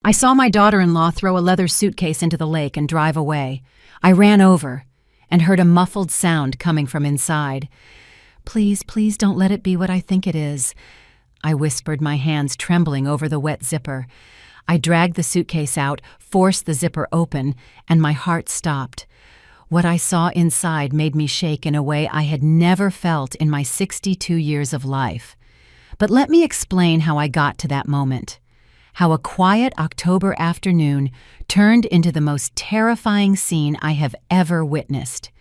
I saw my daughter-in-law throw a leather suitcase into the lake and drive away. I ran over and heard a muffled sound coming from inside. "Please, please don't let it be what I think it is," I whispered, my hands trembling over the wet zipper. I dragged the suitcase out, forced the zipper open, and my heart stopped. What I saw inside made me shake in a way I had never felt in my 62 years of life. But let me explain how I got to that moment. How a quiet October afternoon turned into the most terrifying scene I have ever witnessed.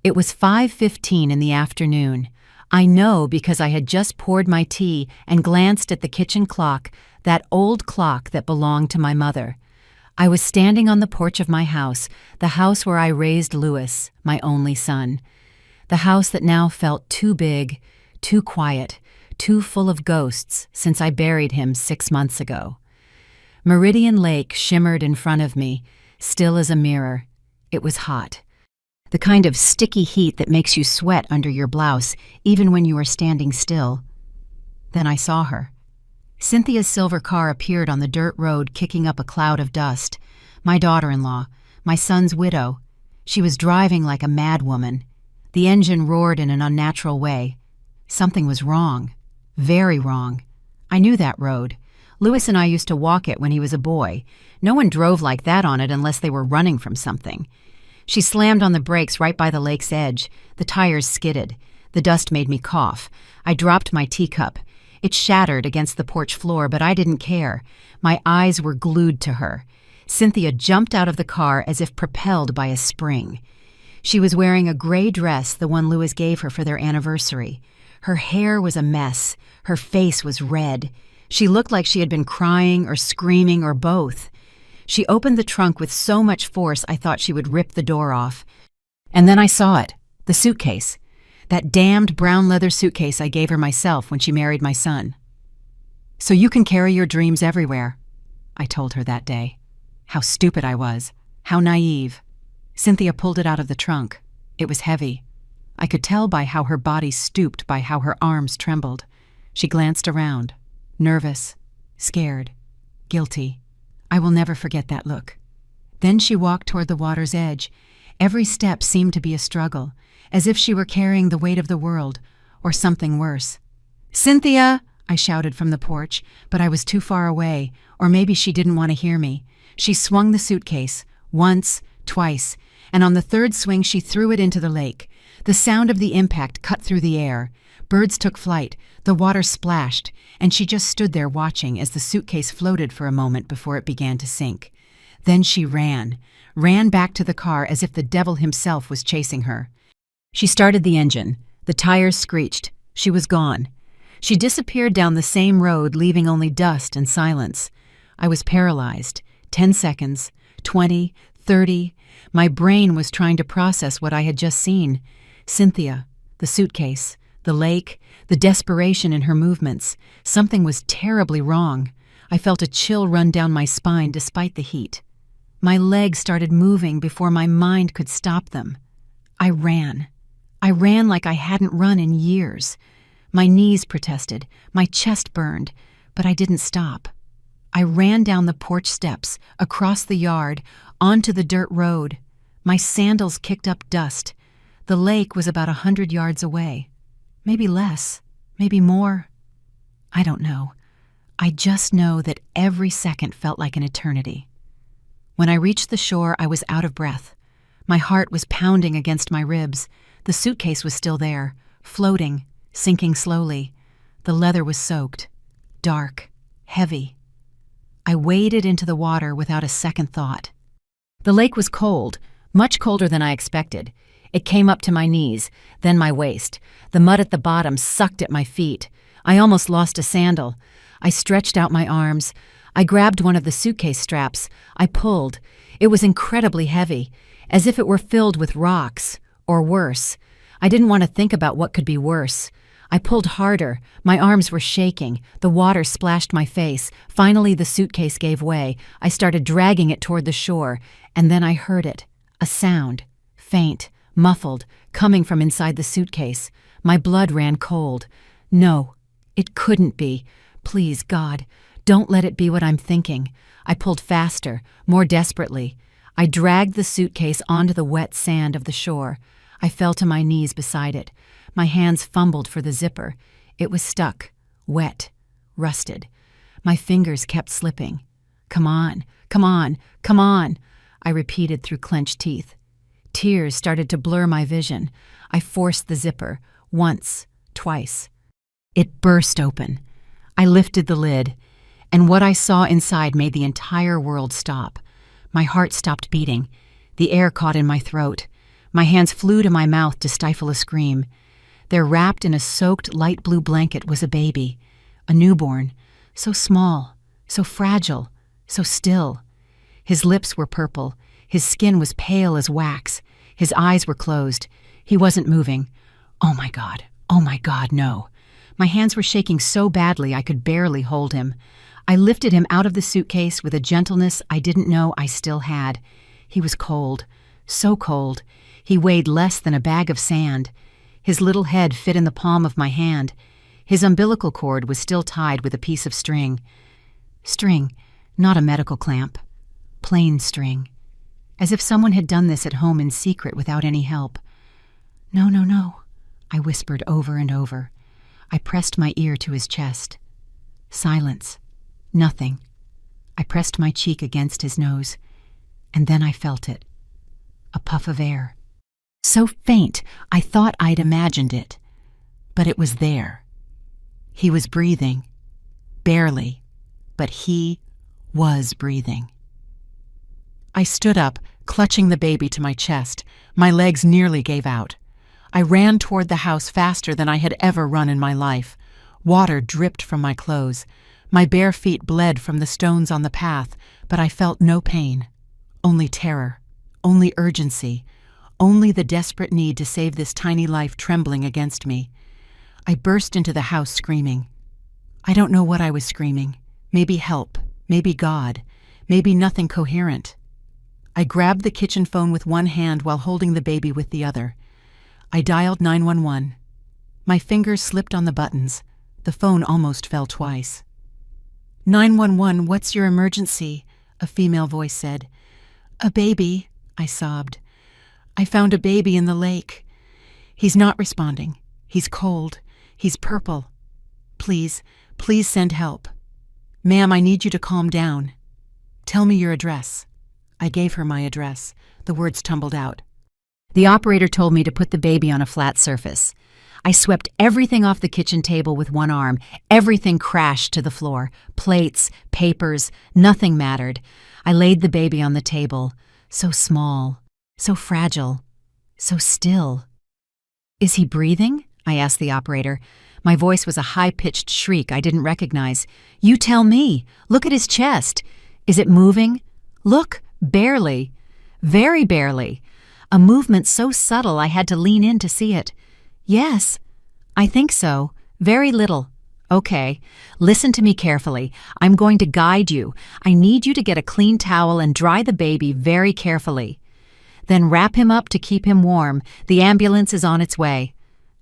It was 5:15 in the afternoon. I know because I had just poured my tea and glanced at the kitchen clock, that old clock that belonged to my mother. I was standing on the porch of my house, the house where I raised Louis, my only son. The house that now felt too big, too quiet, too full of ghosts since I buried him 6 months ago. Meridian Lake shimmered in front of me, still as a mirror. It was hot. The kind of sticky heat that makes you sweat under your blouse, even when you are standing still. Then I saw her. Cynthia's silver car appeared on the dirt road, kicking up a cloud of dust. My daughter-in-law, my son's widow. She was driving like a madwoman. The engine roared in an unnatural way. Something was wrong. Very wrong. I knew that road. Louis and I used to walk it when he was a boy. No one drove like that on it unless they were running from something. She slammed on the brakes right by the lake's edge. The tires skidded. The dust made me cough. I dropped my teacup. It shattered against the porch floor, but I didn't care. My eyes were glued to her. Cynthia jumped out of the car as if propelled by a spring. She was wearing a gray dress, the one Louis gave her for their anniversary. Her hair was a mess. Her face was red. She looked like she had been crying or screaming or both. She opened the trunk with so much force I thought she would rip the door off. And then I saw it, the suitcase. That damned brown leather suitcase I gave her myself when she married my son. "So you can carry your dreams everywhere," I told her that day. How stupid I was. How naive. Cynthia pulled it out of the trunk. It was heavy. I could tell by how her body stooped, by how her arms trembled. She glanced around, nervous, scared, guilty. I will never forget that look. Then she walked toward the water's edge. Every step seemed to be a struggle, as if she were carrying the weight of the world, or something worse. "Cynthia!" I shouted from the porch, but I was too far away, or maybe she didn't want to hear me. She swung the suitcase, once, twice, and on the third swing she threw it into the lake. The sound of the impact cut through the air. Birds took flight, the water splashed, and she just stood there watching as the suitcase floated for a moment before it began to sink. Then she ran back to the car as if the devil himself was chasing her. She started the engine. The tires screeched. She was gone. She disappeared down the same road, leaving only dust and silence. I was paralyzed. 10 seconds, 20, 30. My brain was trying to process what I had just seen. Cynthia, the suitcase, the lake, the desperation in her movements. Something was terribly wrong. I felt a chill run down my spine despite the heat. My legs started moving before my mind could stop them. I ran. I ran like I hadn't run in years. My knees protested, my chest burned, but I didn't stop. I ran down the porch steps, across the yard, onto the dirt road. My sandals kicked up dust. The lake was about 100 yards away. Maybe less, maybe more. I don't know. I just know that every second felt like an eternity. When I reached the shore, I was out of breath. My heart was pounding against my ribs. The suitcase was still there, floating, sinking slowly. The leather was soaked, dark, heavy. I waded into the water without a second thought. The lake was cold, much colder than I expected. It came up to my knees, then my waist. The mud at the bottom sucked at my feet. I almost lost a sandal. I stretched out my arms. I grabbed one of the suitcase straps. I pulled. It was incredibly heavy, as if it were filled with rocks, or worse. I didn't want to think about what could be worse. I pulled harder. My arms were shaking. The water splashed my face. Finally, the suitcase gave way. I started dragging it toward the shore, and then I heard it. A sound. Faint, muffled, coming from inside the suitcase. My blood ran cold. No, it couldn't be. Please, God, Don't let it be what I'm thinking. I pulled faster, more desperately. I dragged the suitcase onto the wet sand of the shore. I fell to my knees beside it. My hands fumbled for the zipper. It was stuck, wet, rusted. My fingers kept slipping. Come on, come on, come on, I repeated through clenched teeth. Tears started to blur my vision. I forced the zipper, once, twice. It burst open. I lifted the lid, and what I saw inside made the entire world stop. My heart stopped beating. The air caught in my throat. My hands flew to my mouth to stifle a scream. There, wrapped in a soaked light blue blanket, was a baby, a newborn, so small, so fragile, so still. His lips were purple. His skin was pale as wax. His eyes were closed. He wasn't moving. Oh my God, no. My hands were shaking so badly I could barely hold him. I lifted him out of the suitcase with a gentleness I didn't know I still had. He was cold, so cold. He weighed less than a bag of sand. His little head fit in the palm of my hand. His umbilical cord was still tied with a piece of string. String, not a medical clamp. Plain string. As if someone had done this at home in secret without any help. No, no, no, I whispered over and over. I pressed my ear to his chest. Silence. Nothing. I pressed my cheek against his nose, and then I felt it. A puff of air. So faint, I thought I'd imagined it. But it was there. He was breathing. Barely. But he was breathing. I stood up, clutching the baby to my chest. My legs nearly gave out. I ran toward the house faster than I had ever run in my life. Water dripped from my clothes. My bare feet bled from the stones on the path, but I felt no pain. Only terror. Only urgency. Only the desperate need to save this tiny life trembling against me. I burst into the house screaming. I don't know what I was screaming. Maybe help. Maybe God. Maybe nothing coherent. I grabbed the kitchen phone with one hand while holding the baby with the other. I dialed 911. My fingers slipped on the buttons. The phone almost fell twice. 911, what's your emergency? A female voice said. A baby, I sobbed. I found a baby in the lake. He's not responding. He's cold. He's purple. Please, please send help. Ma'am, I need you to calm down. Tell me your address. I gave her my address. The words tumbled out. The operator told me to put the baby on a flat surface. I swept everything off the kitchen table with one arm. Everything crashed to the floor. Plates, papers, nothing mattered. I laid the baby on the table. So small, so fragile, so still. Is he breathing? I asked the operator. My voice was a high-pitched shriek I didn't recognize. You tell me. Look at his chest. Is it moving? Look, barely. Very barely. A movement so subtle I had to lean in to see it. Yes, I think so. Very little. Okay, listen to me carefully. I'm going to guide you. I need you to get a clean towel and dry the baby very carefully. Then wrap him up to keep him warm. The ambulance is on its way.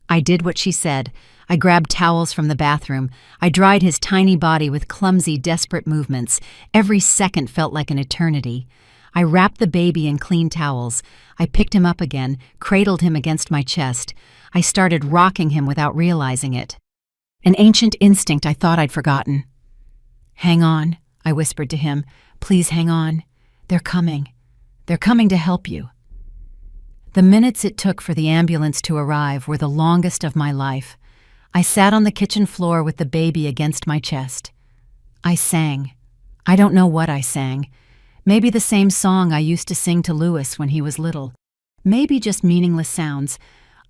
I did what she said. I grabbed towels from the bathroom. I dried his tiny body with clumsy, desperate movements. Every second felt like an eternity. I wrapped the baby in clean towels. I picked him up again, cradled him against my chest. I started rocking him without realizing it. An ancient instinct I thought I'd forgotten. Hang on, I whispered to him. Please hang on. They're coming. They're coming to help you. The minutes it took for the ambulance to arrive were the longest of my life. I sat on the kitchen floor with the baby against my chest. I sang. I don't know what I sang. Maybe the same song I used to sing to Louis when he was little. Maybe just meaningless sounds.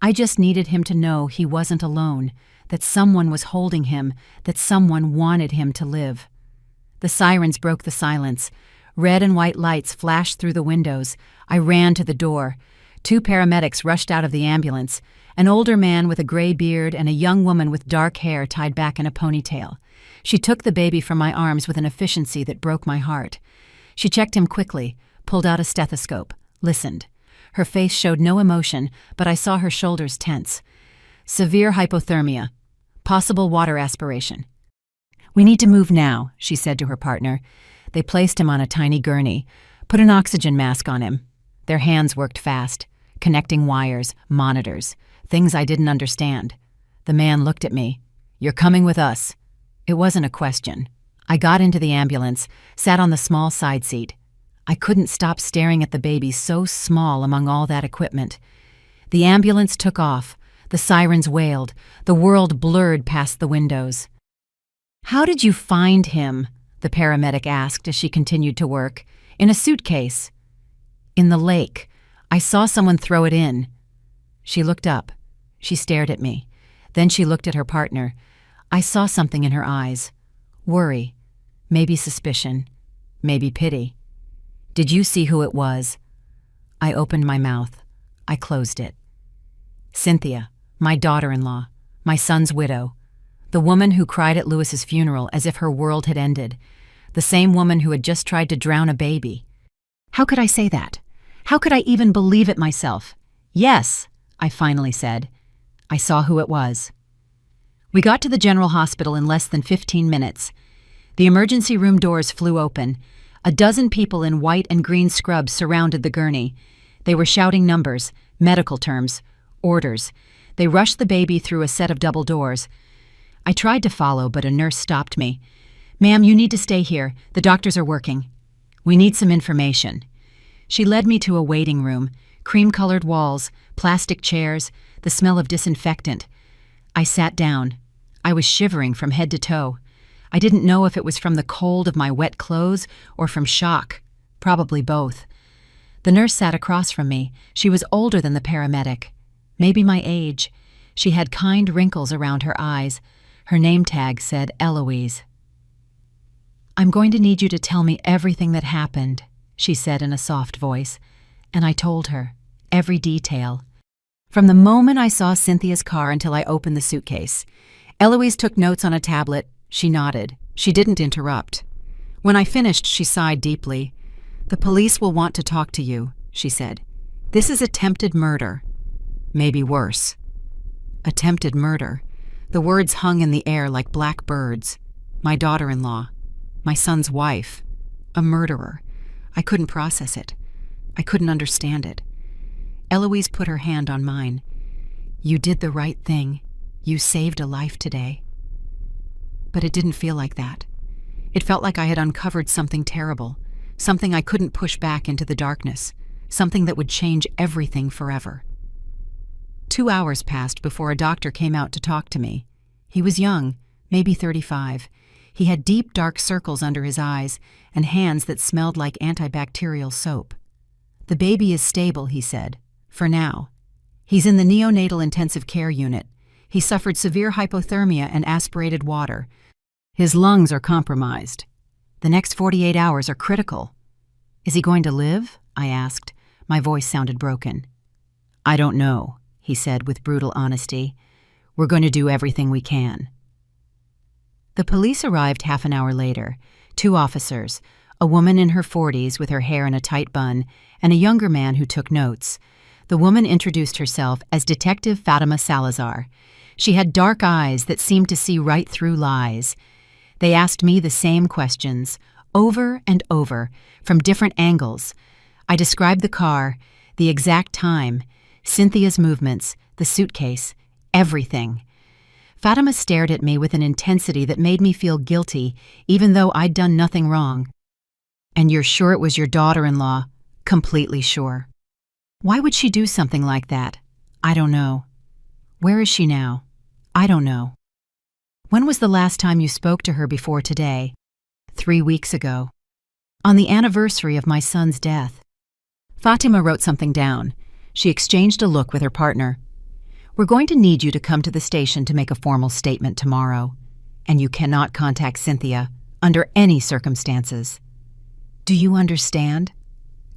I just needed him to know he wasn't alone, that someone was holding him, that someone wanted him to live. The sirens broke the silence. Red and white lights flashed through the windows. I ran to the door. 2 paramedics rushed out of the ambulance, an older man with a gray beard and a young woman with dark hair tied back in a ponytail. She took the baby from my arms with an efficiency that broke my heart. She checked him quickly, pulled out a stethoscope, listened. Her face showed no emotion, but I saw her shoulders tense. Severe hypothermia. Possible water aspiration. "We need to move now," she said to her partner. They placed him on a tiny gurney, put an oxygen mask on him. Their hands worked fast, connecting wires, monitors, things I didn't understand. The man looked at me. "You're coming with us." It wasn't a question. I got into the ambulance, sat on the small side seat. I couldn't stop staring at the baby so small among all that equipment. The ambulance took off. The sirens wailed. The world blurred past the windows. "How did you find him?" the paramedic asked as she continued to work. "In a suitcase." "In the lake. I saw someone throw it in." She looked up. She stared at me. Then she looked at her partner. I saw something in her eyes. Worry. Maybe suspicion. Maybe pity. "Did you see who it was?" I opened my mouth. I closed it. Cynthia, my daughter-in-law, my son's widow, the woman who cried at Lewis's funeral as if her world had ended, the same woman who had just tried to drown a baby. How could I say that? How could I even believe it myself? "Yes," I finally said. I saw who it was. We got to the general hospital in less than 15 minutes. The emergency room doors flew open. A dozen people in white and green scrubs surrounded the gurney. They were shouting numbers, medical terms, orders. They rushed the baby through a set of double doors. I tried to follow, but a nurse stopped me. "Ma'am, you need to stay here. The doctors are working. We need some information." She led me to a waiting room, cream-colored walls, plastic chairs, the smell of disinfectant. I sat down. I was shivering from head to toe. I didn't know if it was from the cold of my wet clothes or from shock. Probably both. The nurse sat across from me. She was older than the paramedic. Maybe my age. She had kind wrinkles around her eyes. Her name tag said Eloise. "I'm going to need you to tell me everything that happened," she said in a soft voice, and I told her, every detail. From the moment I saw Cynthia's car until I opened the suitcase. Eloise took notes on a tablet. She nodded. She didn't interrupt. When I finished, she sighed deeply. "The police will want to talk to you," she said. "This is attempted murder. Maybe worse." Attempted murder. The words hung in the air like black birds. My daughter-in-law. My son's wife. A murderer. I couldn't process it. I couldn't understand it. Eloise put her hand on mine. "You did the right thing. You saved a life today." But it didn't feel like that. It felt like I had uncovered something terrible, something I couldn't push back into the darkness, something that would change everything forever. 2 hours passed before a doctor came out to talk to me. He was young, maybe 35. He had deep, dark circles under his eyes and hands that smelled like antibacterial soap. "The baby is stable," he said, "for now. He's in the neonatal intensive care unit. He suffered severe hypothermia and aspirated water. His lungs are compromised. The next 48 hours are critical." "Is he going to live?" I asked. My voice sounded broken. "I don't know," he said with brutal honesty. "We're going to do everything we can." The police arrived half an hour later. 2 officers, a woman in her 40s with her hair in a tight bun, and a younger man who took notes. The woman introduced herself as Detective Fatima Salazar. She had dark eyes that seemed to see right through lies. They asked me the same questions, over and over, from different angles. I described the car, the exact time, Cynthia's movements, the suitcase, everything. Fatima stared at me with an intensity that made me feel guilty, even though I'd done nothing wrong. "And you're sure it was your daughter-in-law?" "Completely sure." "Why would she do something like that?" "I don't know." "Where is she now?" "I don't know." "When was the last time you spoke to her before today?" 3 weeks ago. On the anniversary of my son's death. Fatima wrote something down. She exchanged a look with her partner. "We're going to need you to come to the station to make a formal statement tomorrow. And you cannot contact Cynthia under any circumstances." "Do you understand?"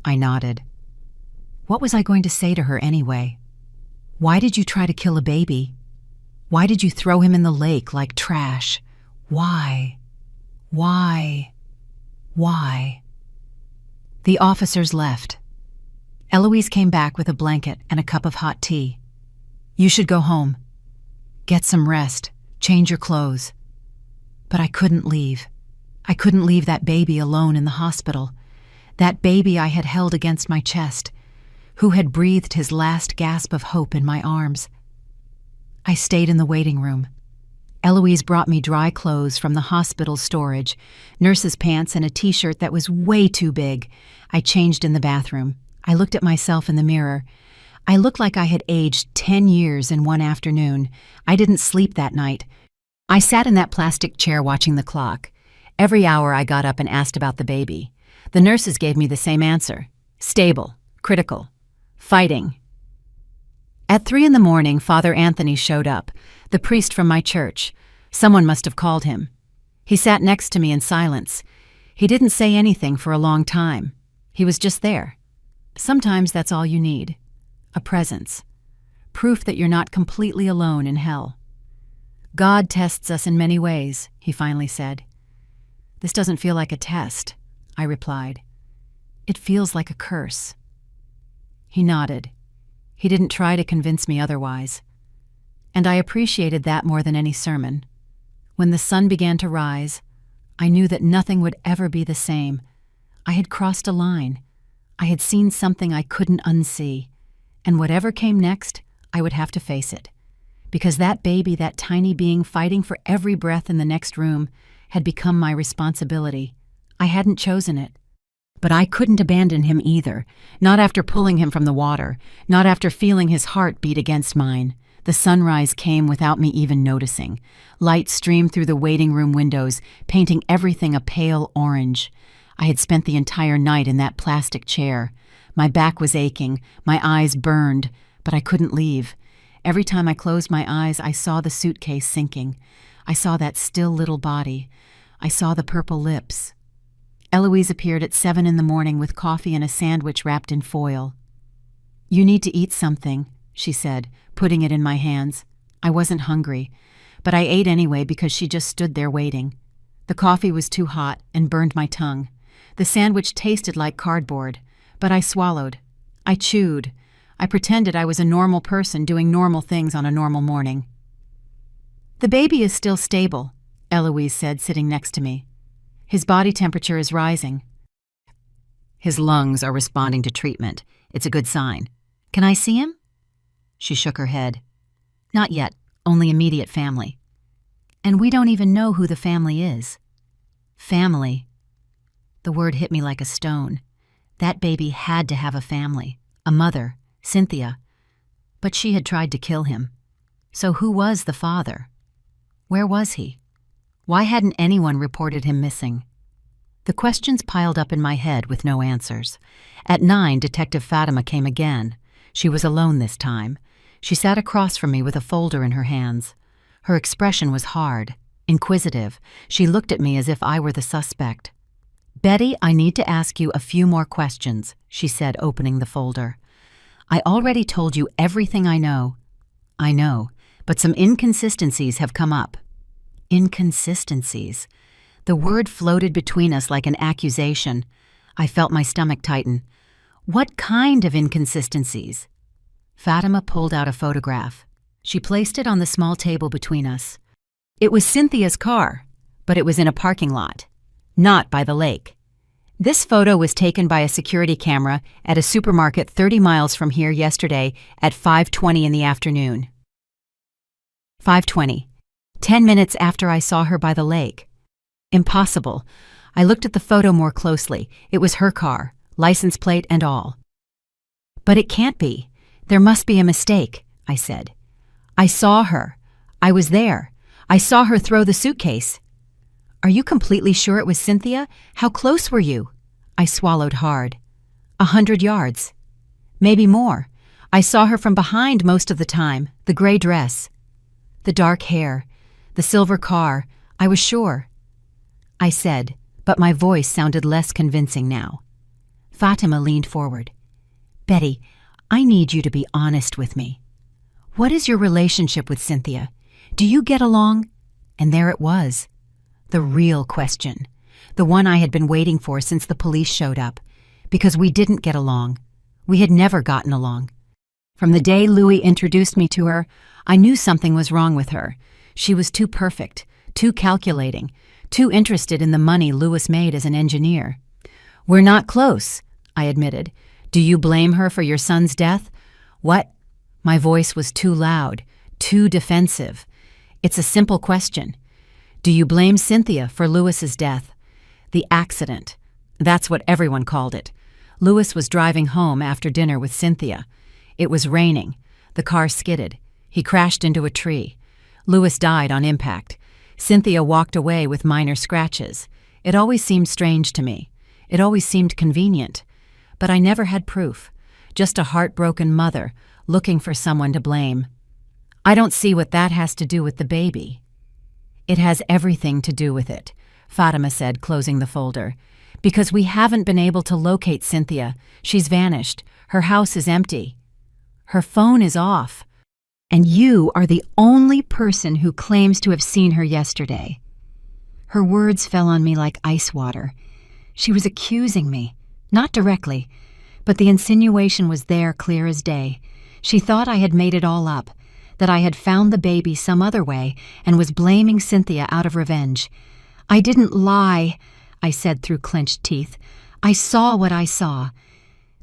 I nodded. What was I going to say to her anyway? Why did you try to kill a baby? Why did you throw him in the lake like trash? Why? Why? Why? The officers left. Eloise came back with a blanket and a cup of hot tea. "You should go home. Get some rest. Change your clothes." But I couldn't leave. I couldn't leave that baby alone in the hospital. That baby I had held against my chest, who had breathed his last gasp of hope in my arms. I stayed in the waiting room. Eloise brought me dry clothes from the hospital storage, nurse's pants and a t-shirt that was way too big. I changed in the bathroom. I looked at myself in the mirror. I looked like I had aged 10 years in one afternoon. I didn't sleep that night. I sat in that plastic chair watching the clock. Every hour I got up and asked about the baby. The nurses gave me the same answer. Stable, critical, fighting. At 3 a.m, Father Anthony showed up, the priest from my church. Someone must have called him. He sat next to me in silence. He didn't say anything for a long time. He was just there. Sometimes that's all you need. A presence. Proof that you're not completely alone in hell. God tests us in many ways, he finally said. This doesn't feel like a test, I replied. It feels like a curse. He nodded. He didn't try to convince me otherwise. And I appreciated that more than any sermon. When the sun began to rise, I knew that nothing would ever be the same. I had crossed a line. I had seen something I couldn't unsee. And whatever came next, I would have to face it. Because that baby, that tiny being fighting for every breath in the next room, had become my responsibility. I hadn't chosen it. But I couldn't abandon him either, not after pulling him from the water, not after feeling his heart beat against mine. The sunrise came without me even noticing. Light streamed through the waiting room windows, painting everything a pale orange. I had spent the entire night in that plastic chair. My back was aching, my eyes burned, but I couldn't leave. Every time I closed my eyes, I saw the suitcase sinking. I saw that still little body. I saw the purple lips. Eloise appeared at 7 a.m. with coffee and a sandwich wrapped in foil. You need to eat something, she said, putting it in my hands. I wasn't hungry, but I ate anyway because she just stood there waiting. The coffee was too hot and burned my tongue. The sandwich tasted like cardboard, but I swallowed. I chewed. I pretended I was a normal person doing normal things on a normal morning. The baby is still stable, Eloise said, sitting next to me. His body temperature is rising. His lungs are responding to treatment. It's a good sign. Can I see him? She shook her head. Not yet, only immediate family. And we don't even know who the family is. Family. The word hit me like a stone. That baby had to have a family, a mother, Cynthia. But she had tried to kill him. So who was the father? Where was he? Why hadn't anyone reported him missing? The questions piled up in my head with no answers. At 9, Detective Fatima came again. She was alone this time. She sat across from me with a folder in her hands. Her expression was hard, inquisitive. She looked at me as if I were the suspect. Betty, I need to ask you a few more questions, she said, opening the folder. I already told you everything I know. I know, but some inconsistencies have come up. Inconsistencies. The word floated between us like an accusation. I felt my stomach tighten. What kind of inconsistencies? Fatima pulled out a photograph. She placed it on the small table between us. It was Cynthia's car, but it was in a parking lot, not by the lake. This photo was taken by a security camera at a supermarket 30 miles from here yesterday at 5:20 in the afternoon. 5:20. 10 minutes after I saw her by the lake. Impossible. I looked at the photo more closely. It was her car, license plate and all. But it can't be. There must be a mistake, I said. I saw her. I was there. I saw her throw the suitcase. Are you completely sure it was Cynthia? How close were you? I swallowed hard. 100 yards. Maybe more. I saw her from behind most of the time, the gray dress. The dark hair. The silver car. I was sure. I said, but my voice sounded less convincing now. Fatima leaned forward. Betty, I need you to be honest with me. What is your relationship with Cynthia? Do you get along? And there it was. The real question. The one I had been waiting for since the police showed up. Because we didn't get along. We had never gotten along. From the day Louis introduced me to her, I knew something was wrong with her. She was too perfect, too calculating, too interested in the money Lewis made as an engineer. "We're not close," I admitted. "Do you blame her for your son's death?" "What?" My voice was too loud, too defensive. "It's a simple question. Do you blame Cynthia for Lewis's death? The accident. That's what everyone called it. Lewis was driving home after dinner with Cynthia. It was raining. The car skidded. He crashed into a tree. Lewis died on impact. Cynthia walked away with minor scratches. It always seemed strange to me. It always seemed convenient. But I never had proof. Just a heartbroken mother looking for someone to blame. I don't see what that has to do with the baby." "It has everything to do with it," Fatima said, closing the folder. "Because we haven't been able to locate Cynthia. She's vanished. Her house is empty. Her phone is off. And you are the only person who claims to have seen her yesterday." Her words fell on me like ice water. She was accusing me, not directly, but the insinuation was there clear as day. She thought I had made it all up, that I had found the baby some other way and was blaming Cynthia out of revenge. "I didn't lie," I said through clenched teeth. "I saw what I saw."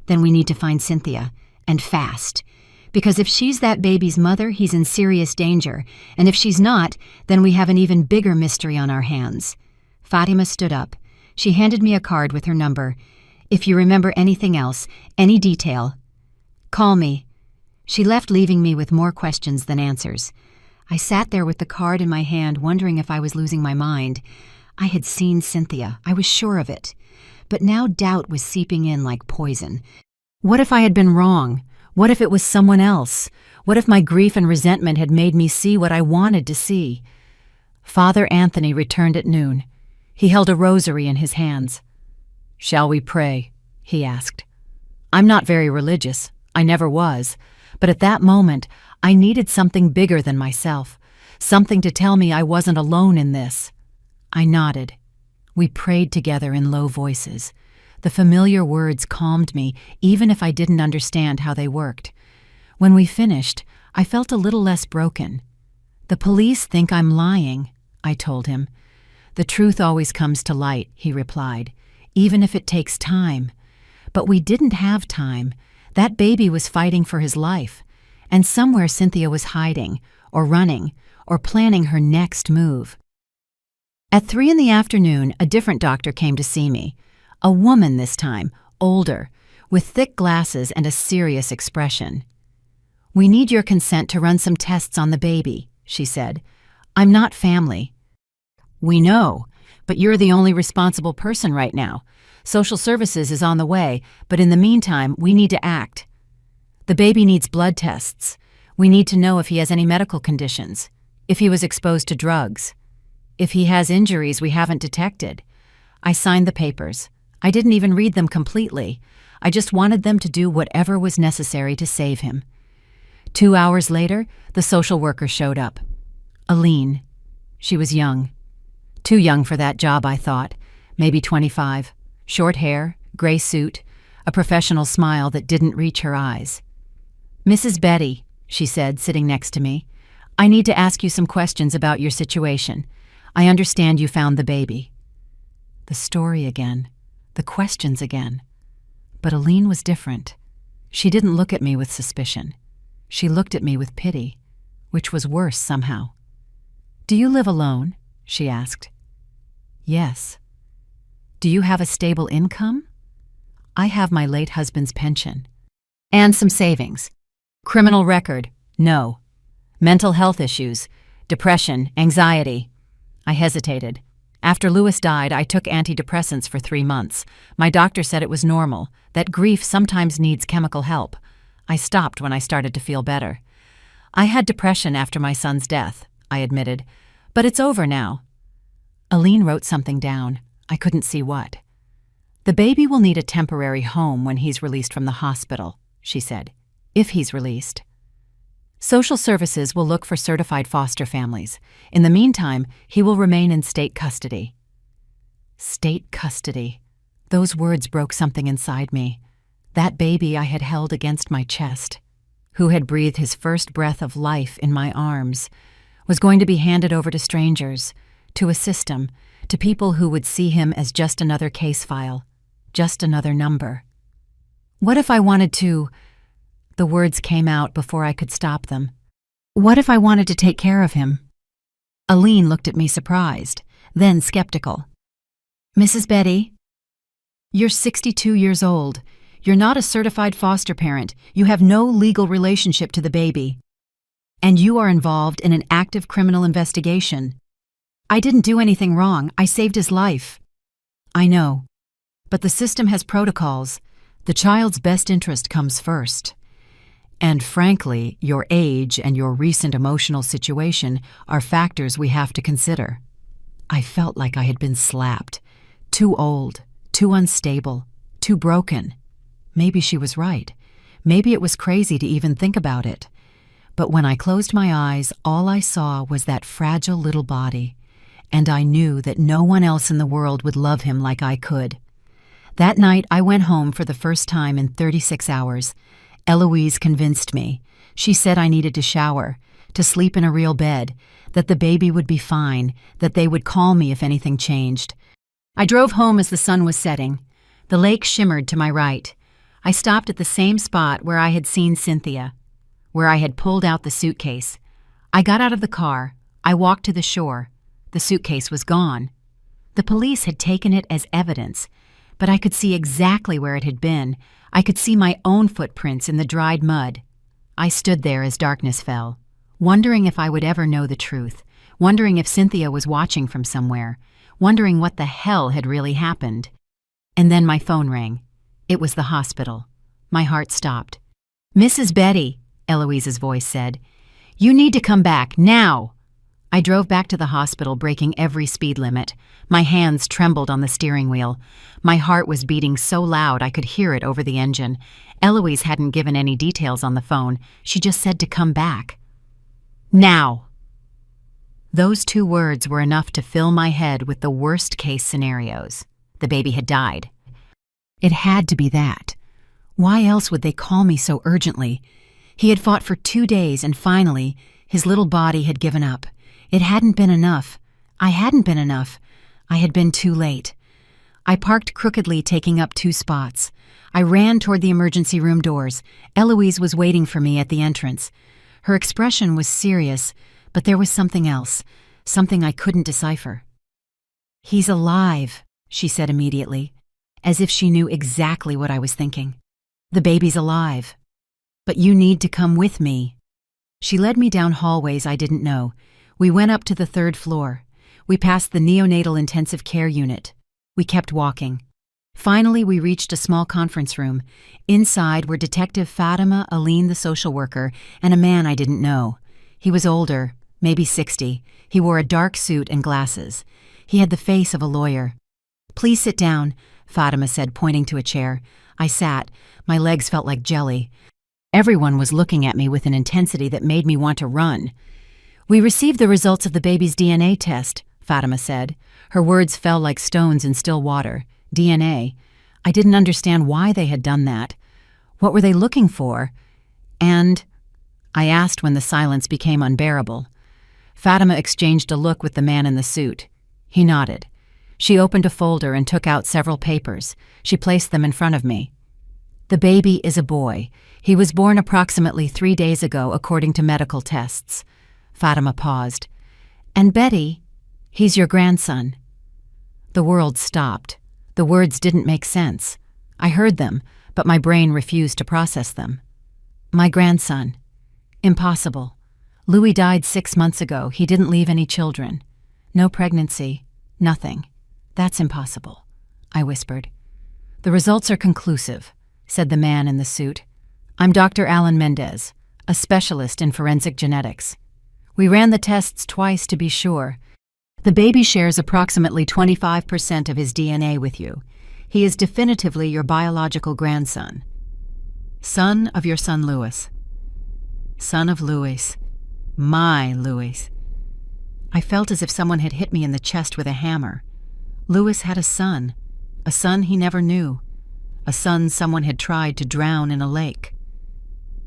"Then we need to find Cynthia, and fast. Because if she's that baby's mother, he's in serious danger, and if she's not, then we have an even bigger mystery on our hands." Fatima stood up. She handed me a card with her number. "If you remember anything else, any detail, call me." She left, leaving me with more questions than answers. I sat there with the card in my hand, wondering if I was losing my mind. I had seen Cynthia. I was sure of it. But now doubt was seeping in like poison. What if I had been wrong? What if it was someone else? What if my grief and resentment had made me see what I wanted to see? Father Anthony returned at noon. He held a rosary in his hands. "Shall we pray?" he asked. I'm not very religious. I never was. But at that moment, I needed something bigger than myself, something to tell me I wasn't alone in this. I nodded. We prayed together in low voices. The familiar words calmed me, even if I didn't understand how they worked. When we finished, I felt a little less broken. "The police think I'm lying," I told him. "The truth always comes to light," he replied, "even if it takes time." But we didn't have time. That baby was fighting for his life, and somewhere Cynthia was hiding, or running, or planning her next move. At 3 in the afternoon, a different doctor came to see me. A woman this time, older, with thick glasses and a serious expression. "We need your consent to run some tests on the baby," she said. "I'm not family." "We know, but you're the only responsible person right now. Social services is on the way, but in the meantime, we need to act. The baby needs blood tests. We need to know if he has any medical conditions, if he was exposed to drugs, if he has injuries we haven't detected." I signed the papers. I didn't even read them completely. I just wanted them to do whatever was necessary to save him. 2 hours later, the social worker showed up. Aline. She was young. Too young for that job, I thought. Maybe 25. Short hair, gray suit, a professional smile that didn't reach her eyes. "Mrs. Betty," she said, sitting next to me, "I need to ask you some questions about your situation. I understand you found the baby." The story again. The questions again. But Aline was different. She didn't look at me with suspicion. She looked at me with pity, which was worse somehow. "Do you live alone?" she asked. "Yes." "Do you have a stable income?" "I have my late husband's pension. And some savings." "Criminal record?" "No." "Mental health issues? Depression, anxiety?" I hesitated. After Lewis died, I took antidepressants for 3 months. My doctor said it was normal, that grief sometimes needs chemical help. I stopped when I started to feel better. "I had depression after my son's death," I admitted, "but it's over now." Aline wrote something down. I couldn't see what. "The baby will need a temporary home when he's released from the hospital," she said, "if he's released. Social services will look for certified foster families. In the meantime, he will remain in state custody." State custody. Those words broke something inside me. That baby I had held against my chest, who had breathed his first breath of life in my arms, was going to be handed over to strangers, to a system, to people who would see him as just another case file, just another number. What if I wanted to— The words came out before I could stop them. What if I wanted to take care of him? Aline looked at me surprised, then skeptical. Mrs. Betty, you're 62 years old. You're not a certified foster parent. You have no legal relationship to the baby. And you are involved in an active criminal investigation. I didn't do anything wrong. I saved his life. I know. But the system has protocols. The child's best interest comes first. And frankly, your age and your recent emotional situation are factors we have to consider. I felt like I had been slapped. Too old, too unstable, too broken. Maybe she was right. Maybe it was crazy to even think about it. But when I closed my eyes, all I saw was that fragile little body, and I knew that no one else in the world would love him like I could. That night, I went home for the first time in 36 hours. Eloise convinced me. She said I needed to shower, to sleep in a real bed, that the baby would be fine, that they would call me if anything changed. I drove home as the sun was setting. The lake shimmered to my right. I stopped at the same spot where I had seen Cynthia, where I had pulled out the suitcase. I got out of the car. I walked to the shore. The suitcase was gone. The police had taken it as evidence, but I could see exactly where it had been. I could see my own footprints in the dried mud. I stood there as darkness fell, wondering if I would ever know the truth, wondering if Cynthia was watching from somewhere, wondering what the hell had really happened. And then my phone rang. It was the hospital. My heart stopped. "Mrs. Betty," Eloise's voice said, "you need to come back, now." I drove back to the hospital, breaking every speed limit. My hands trembled on the steering wheel. My heart was beating so loud I could hear it over the engine. Eloise hadn't given any details on the phone. She just said to come back. Now. Those 2 words were enough to fill my head with the worst-case scenarios. The baby had died. It had to be that. Why else would they call me so urgently? He had fought for 2 days, and finally, his little body had given up. It hadn't been enough. I hadn't been enough. I had been too late. I parked crookedly, taking up 2 spots. I ran toward the emergency room doors. Eloise was waiting for me at the entrance. Her expression was serious, but there was something else, something I couldn't decipher. "He's alive," she said immediately, as if she knew exactly what I was thinking. "The baby's alive. But you need to come with me." She led me down hallways I didn't know. We went up to the 3rd floor. We passed the neonatal intensive care unit. We kept walking. Finally, we reached a small conference room. Inside were Detective Fatima, Aline the social worker, and a man I didn't know. He was older, maybe 60. He wore a dark suit and glasses. He had the face of a lawyer. "Please sit down," Fatima said, pointing to a chair. I sat. My legs felt like jelly. Everyone was looking at me with an intensity that made me want to run. "We received the results of the baby's DNA test," Fatima said. Her words fell like stones in still water. DNA. I didn't understand why they had done that. What were they looking for? And I asked when the silence became unbearable. Fatima exchanged a look with the man in the suit. He nodded. She opened a folder and took out several papers. She placed them in front of me. "The baby is a boy. He was born approximately 3 days ago, according to medical tests." Fatima paused. "And Betty, he's your grandson." The world stopped. The words didn't make sense. I heard them, but my brain refused to process them. My grandson. Impossible. Louis died 6 months ago. He didn't leave any children. No pregnancy. Nothing. That's impossible, I whispered. "The results are conclusive," said the man in the suit. "I'm Dr. Alan Mendez, a specialist in forensic genetics. We ran the tests twice to be sure. The baby shares approximately 25% of his DNA with you. He is definitively your biological grandson. Son of your son Louis. Son of Louis. My Louis." I felt as if someone had hit me in the chest with a hammer. Louis had a son he never knew, a son someone had tried to drown in a lake.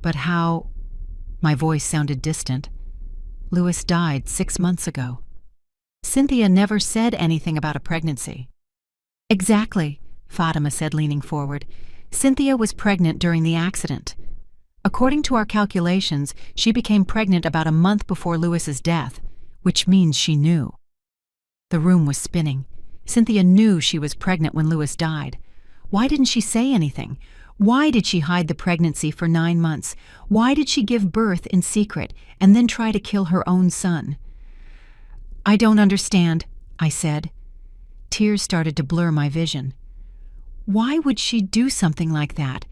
But how? My voice sounded distant. Louis died 6 months ago. Cynthia never said anything about a pregnancy. Exactly, Fatima said, leaning forward. Cynthia was pregnant during the accident. According to our calculations, she became pregnant about a month before Lewis's death, which means she knew. The room was spinning. Cynthia knew she was pregnant when Lewis died. Why didn't she say anything? Why did she hide the pregnancy for 9 months? Why did she give birth in secret and then try to kill her own son? I don't understand, I said. Tears started to blur my vision. Why would she do something like that?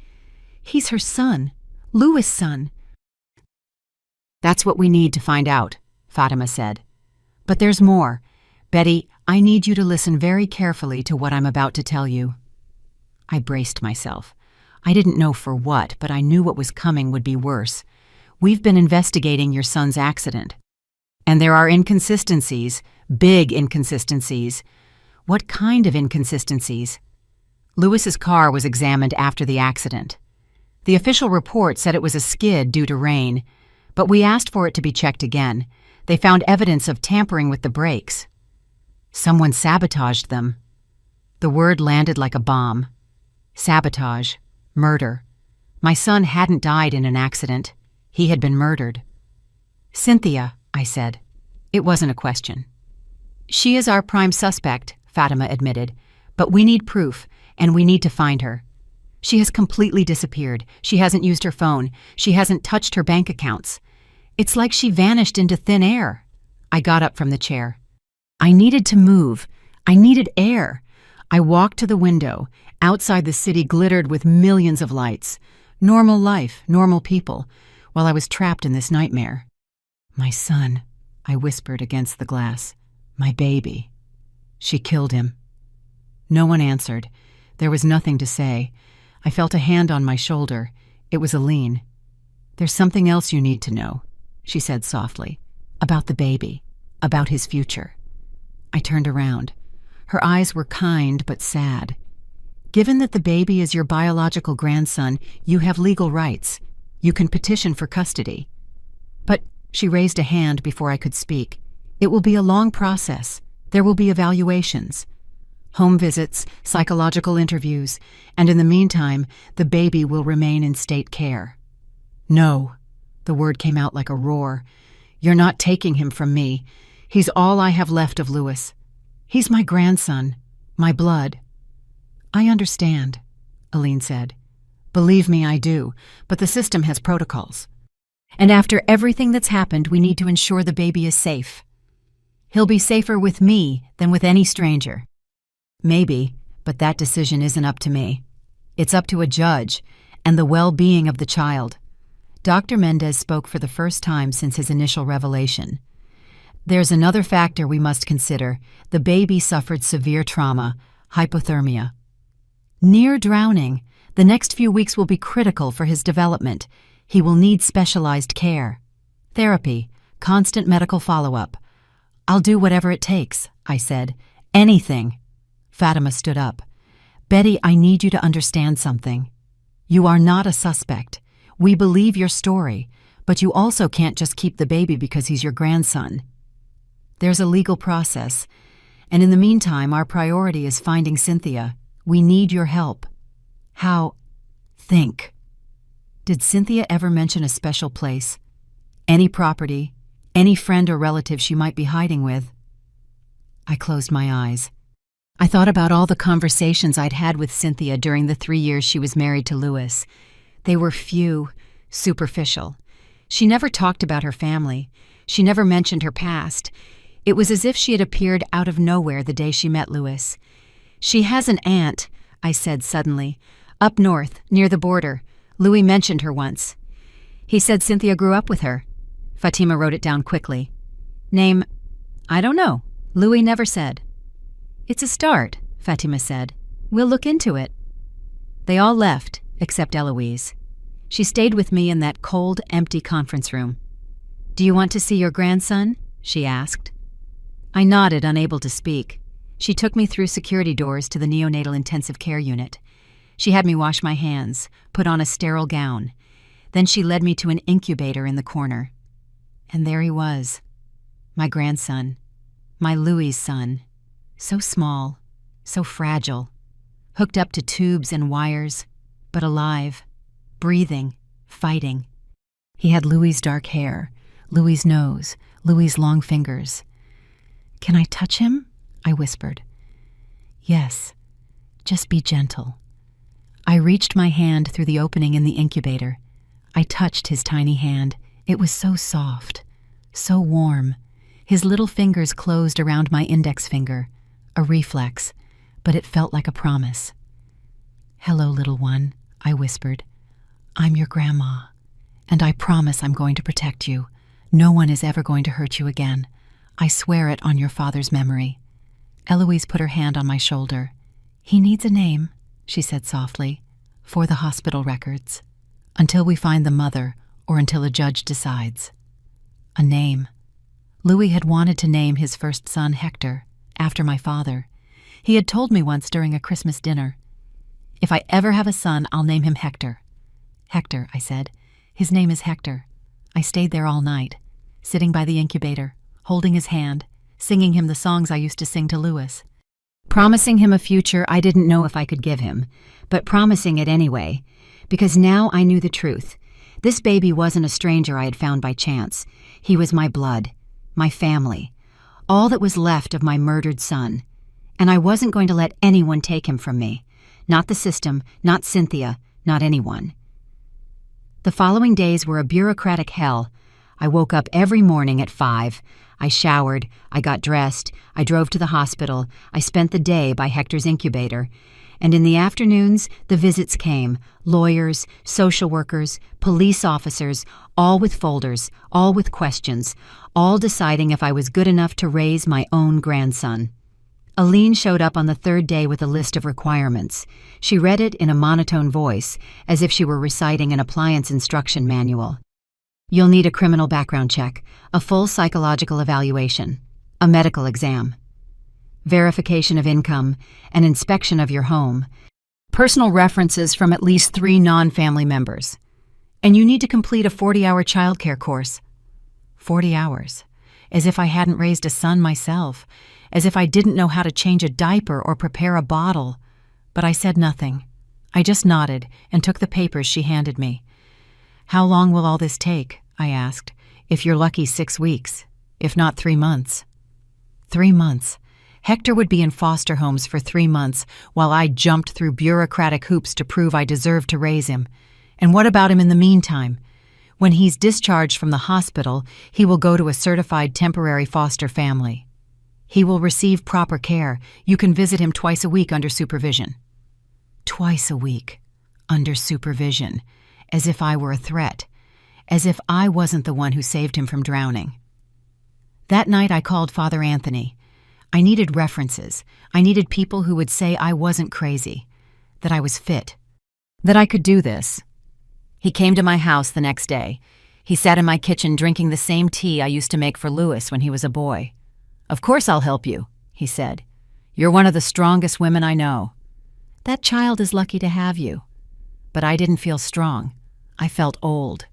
He's her son, Lewis' son. That's what we need to find out, Fatima said. But there's more. Betty, I need you to listen very carefully to what I'm about to tell you. I braced myself. I didn't know for what, but I knew what was coming would be worse. We've been investigating your son's accident. And there are inconsistencies, big inconsistencies. What kind of inconsistencies? Lewis's car was examined after the accident. The official report said it was a skid due to rain, but we asked for it to be checked again. They found evidence of tampering with the brakes. Someone sabotaged them. The word landed like a bomb. Sabotage. Murder. My son hadn't died in an accident. He had been murdered. Cynthia, I said. It wasn't a question. She is our prime suspect, Fatima admitted, but we need proof, and we need to find her. She has completely disappeared. She hasn't used her phone. She hasn't touched her bank accounts. It's like she vanished into thin air. I got up from the chair. I needed to move. I needed air. I walked to the window. Outside the city glittered with millions of lights. Normal life, normal people, while I was trapped in this nightmare. My son, I whispered against the glass. My baby. She killed him. No one answered. There was nothing to say. I felt a hand on my shoulder. It was Aline. There's something else you need to know, she said softly. About the baby. About his future. I turned around. Her eyes were kind but sad. Given that the baby is your biological grandson, you have legal rights. You can petition for custody. But she raised a hand before I could speak. It will be a long process. There will be evaluations. Home visits, psychological interviews, and in the meantime, the baby will remain in state care. No, the word came out like a roar. You're not taking him from me. He's all I have left of Lewis. He's my grandson, my blood. I understand, Aline said. Believe me, I do, but the system has protocols. And after everything that's happened, we need to ensure the baby is safe. He'll be safer with me than with any stranger. Maybe, but that decision isn't up to me. It's up to a judge and the well-being of the child. Dr. Mendez spoke for the first time since his initial revelation. There's another factor we must consider. The baby suffered severe trauma, hypothermia. Near drowning, the next few weeks will be critical for his development. He will need specialized care. Therapy, constant medical follow-up. I'll do whatever it takes, I said. Anything. Fatima stood up. Betty, I need you to understand something. You are not a suspect. We believe your story, but you also can't just keep the baby because he's your grandson. There's a legal process, and in the meantime, our priority is finding Cynthia. We need your help. How? Think. Did Cynthia ever mention a special place? Any property? Any friend or relative she might be hiding with? I closed my eyes. I thought about all the conversations I'd had with Cynthia during the 3 years she was married to Lewis. They were few, superficial. She never talked about her family. She never mentioned her past. It was as if she had appeared out of nowhere the day she met Lewis. She has an aunt, I said suddenly, up north, near the border. Louis mentioned her once. He said Cynthia grew up with her. Fatima wrote it down quickly. Name? I don't know. Louis never said. It's a start, Fatima said. We'll look into it. They all left, except Eloise. She stayed with me in that cold, empty conference room. Do you want to see your grandson? She asked. I nodded, unable to speak. She took me through security doors to the neonatal intensive care unit. She had me wash my hands, put on a sterile gown. Then she led me to an incubator in the corner. And there he was, my grandson, My Louis's son. So small, so fragile, hooked up to tubes and wires, but alive, breathing, fighting. He had Louis's dark hair, Louis's nose, Louis's long fingers. "Can I touch him?" I whispered. "Yes, just be gentle." I reached my hand through the opening in the incubator. I touched his tiny hand. It was so soft, so warm. His little fingers closed around my index finger, a reflex, but it felt like a promise. "Hello, little one," I whispered. "I'm your grandma, and I promise I'm going to protect you. No one is ever going to hurt you again. I swear it on your father's memory." Eloise put her hand on my shoulder. "He needs a name," she said softly, "for the hospital records. Until we find the mother, or until a judge decides." A name. Louis had wanted to name his first son Hector, after my father. He had told me once during a Christmas dinner, "If I ever have a son, I'll name him Hector." "Hector," I said. "His name is Hector." I stayed there all night, sitting by the incubator, holding his hand, singing him the songs I used to sing to Louis. Promising him a future I didn't know if I could give him, but promising it anyway, because now I knew the truth. This baby wasn't a stranger I had found by chance. He was my blood, my family, all that was left of my murdered son. And I wasn't going to let anyone take him from me. Not the system, not Cynthia, not anyone. The following days were a bureaucratic hell. I woke up every morning at 5. I showered, I got dressed, I drove to the hospital, I spent the day by Hector's incubator. And in the afternoons, the visits came. Lawyers, social workers, police officers, all with folders, all with questions, all deciding if I was good enough to raise my own grandson. Aline showed up on the third day with a list of requirements. She read it in a monotone voice, as if she were reciting an appliance instruction manual. "You'll need a criminal background check, a full psychological evaluation, a medical exam, verification of income, an inspection of your home, personal references from at least 3 non-family members. And you need to complete a 40-hour childcare course." 40 hours. As if I hadn't raised a son myself. As if I didn't know how to change a diaper or prepare a bottle. But I said nothing. I just nodded and took the papers she handed me. "How long will all this take?" I asked. "If you're lucky, 6 weeks. If not, 3 months." 3 months. Hector would be in foster homes for 3 months while I jumped through bureaucratic hoops to prove I deserved to raise him. And what about him in the meantime? When he's discharged from the hospital, he will go to a certified temporary foster family. He will receive proper care. You can visit him twice a week under supervision. Twice a week. Under supervision. As if I were a threat. As if I wasn't the one who saved him from drowning. That night I called Father Anthony. I needed references. I needed people who would say I wasn't crazy. That I was fit. That I could do this. He came to my house the next day. He sat in my kitchen drinking the same tea I used to make for Louis when he was a boy. "Of course I'll help you," he said. "You're one of the strongest women I know." "That child is lucky to have you." But I didn't feel strong. I felt old,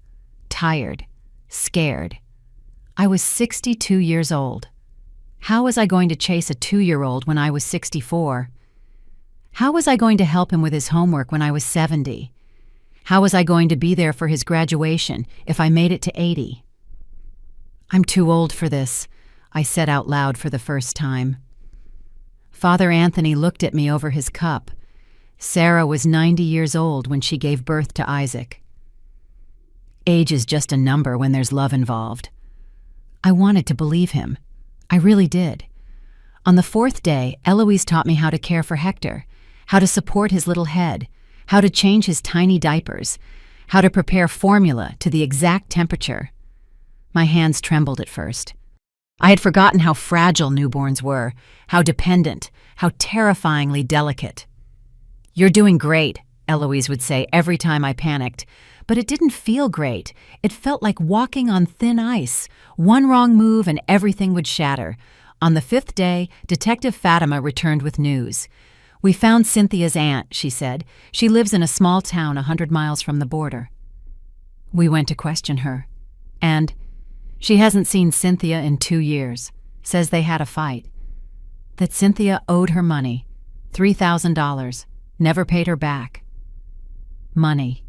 tired, scared. I was 62 years old. How was I going to chase a 2-year-old when I was 64? How was I going to help him with his homework when I was 70? How was I going to be there for his graduation if I made it to 80? "I'm too old for this," I said out loud for the first time. Father Anthony looked at me over his cup. Sarah was 90 years old when she gave birth to Isaac. Age is just a number when there's love involved. I wanted to believe him. I really did. On the 4th day, Eloise taught me how to care for Hector, how to support his little head, how to change his tiny diapers, how to prepare formula to the exact temperature. My hands trembled at first. I had forgotten how fragile newborns were, how dependent, how terrifyingly delicate. "You're doing great," Eloise would say every time I panicked, but it didn't feel great. It felt like walking on thin ice. One wrong move and everything would shatter. On the 5th day, Detective Fatima returned with news. "We found Cynthia's aunt," she said. "She lives in a small town 100 miles from the border." We went to question her. And she hasn't seen Cynthia in 2 years. says they had a fight. That Cynthia owed her money, $3,000, never paid her back. Money.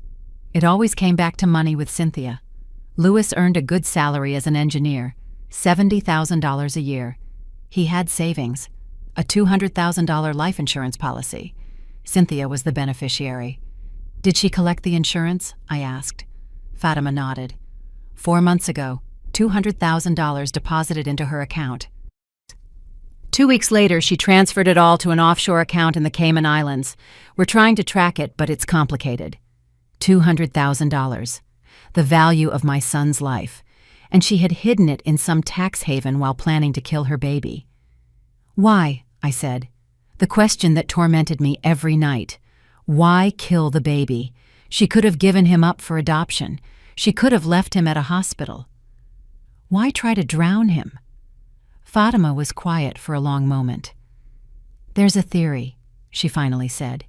It always came back to money with Cynthia. Louis earned a good salary as an engineer, $70,000 a year. He had savings, a $200,000 life insurance policy. Cynthia was the beneficiary. Did she collect the insurance? I asked. Fatima nodded. 4 months ago, $200,000 deposited into her account. 2 weeks later, she transferred it all to an offshore account in the Cayman Islands. We're trying to track it, but it's complicated. $200,000, the value of my son's life, and she had hidden it in some tax haven while planning to kill her baby. Why? I said. The question that tormented me every night. Why kill the baby? She could have given him up for adoption. She could have left him at a hospital. Why try to drown him? Fatima was quiet for a long moment. There's a theory, she finally said.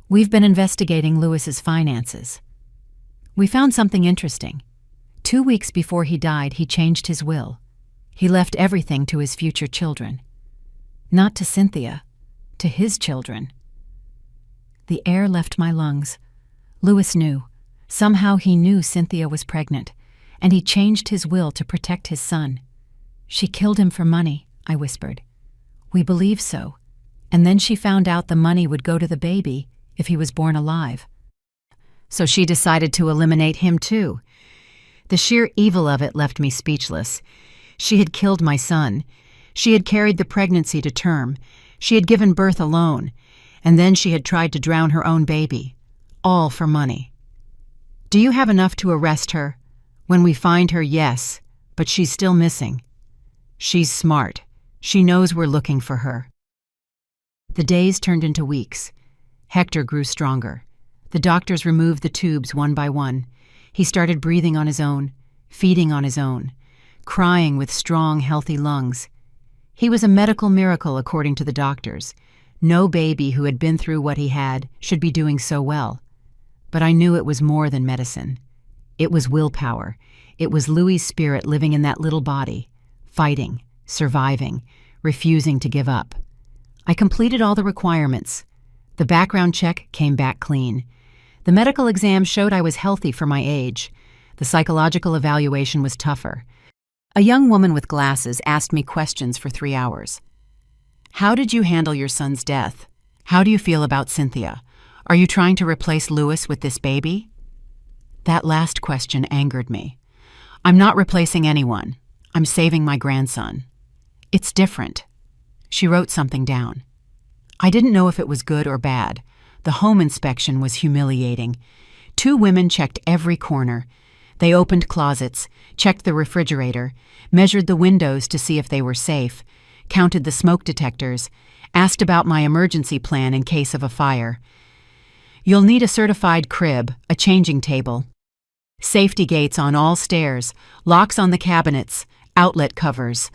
We've been investigating Louis's finances. We found something interesting. 2 weeks before he died, he changed his will. He left everything to his future children. Not to Cynthia, to his children. The air left my lungs. Louis knew. Somehow he knew Cynthia was pregnant, and he changed his will to protect his son. She killed him for money, I whispered. We believe so. And then she found out the money would go to the baby if he was born alive. So she decided to eliminate him too. The sheer evil of it left me speechless. She had killed my son. She had carried the pregnancy to term. She had given birth alone. And then she had tried to drown her own baby. All for money. Do you have enough to arrest her? When we find her, yes, but she's still missing. She's smart. She knows we're looking for her. The days turned into weeks. Hector grew stronger. The doctors removed the tubes one by one. He started breathing on his own, feeding on his own, crying with strong, healthy lungs. He was a medical miracle according to the doctors. No baby who had been through what he had should be doing so well. But I knew it was more than medicine. It was willpower. It was Louis's spirit living in that little body, fighting, surviving, refusing to give up. I completed all the requirements. The background check came back clean. The medical exam showed I was healthy for my age. The psychological evaluation was tougher. A young woman with glasses asked me questions for 3 hours. How did you handle your son's death? How do you feel about Cynthia? Are you trying to replace Louis with this baby? That last question angered me. I'm not replacing anyone. I'm saving my grandson. It's different. She wrote something down. I didn't know if it was good or bad. The home inspection was humiliating. 2 women checked every corner. They opened closets, checked the refrigerator, measured the windows to see if they were safe, counted the smoke detectors, asked about my emergency plan in case of a fire. You'll need a certified crib, a changing table, safety gates on all stairs, locks on the cabinets, outlet covers.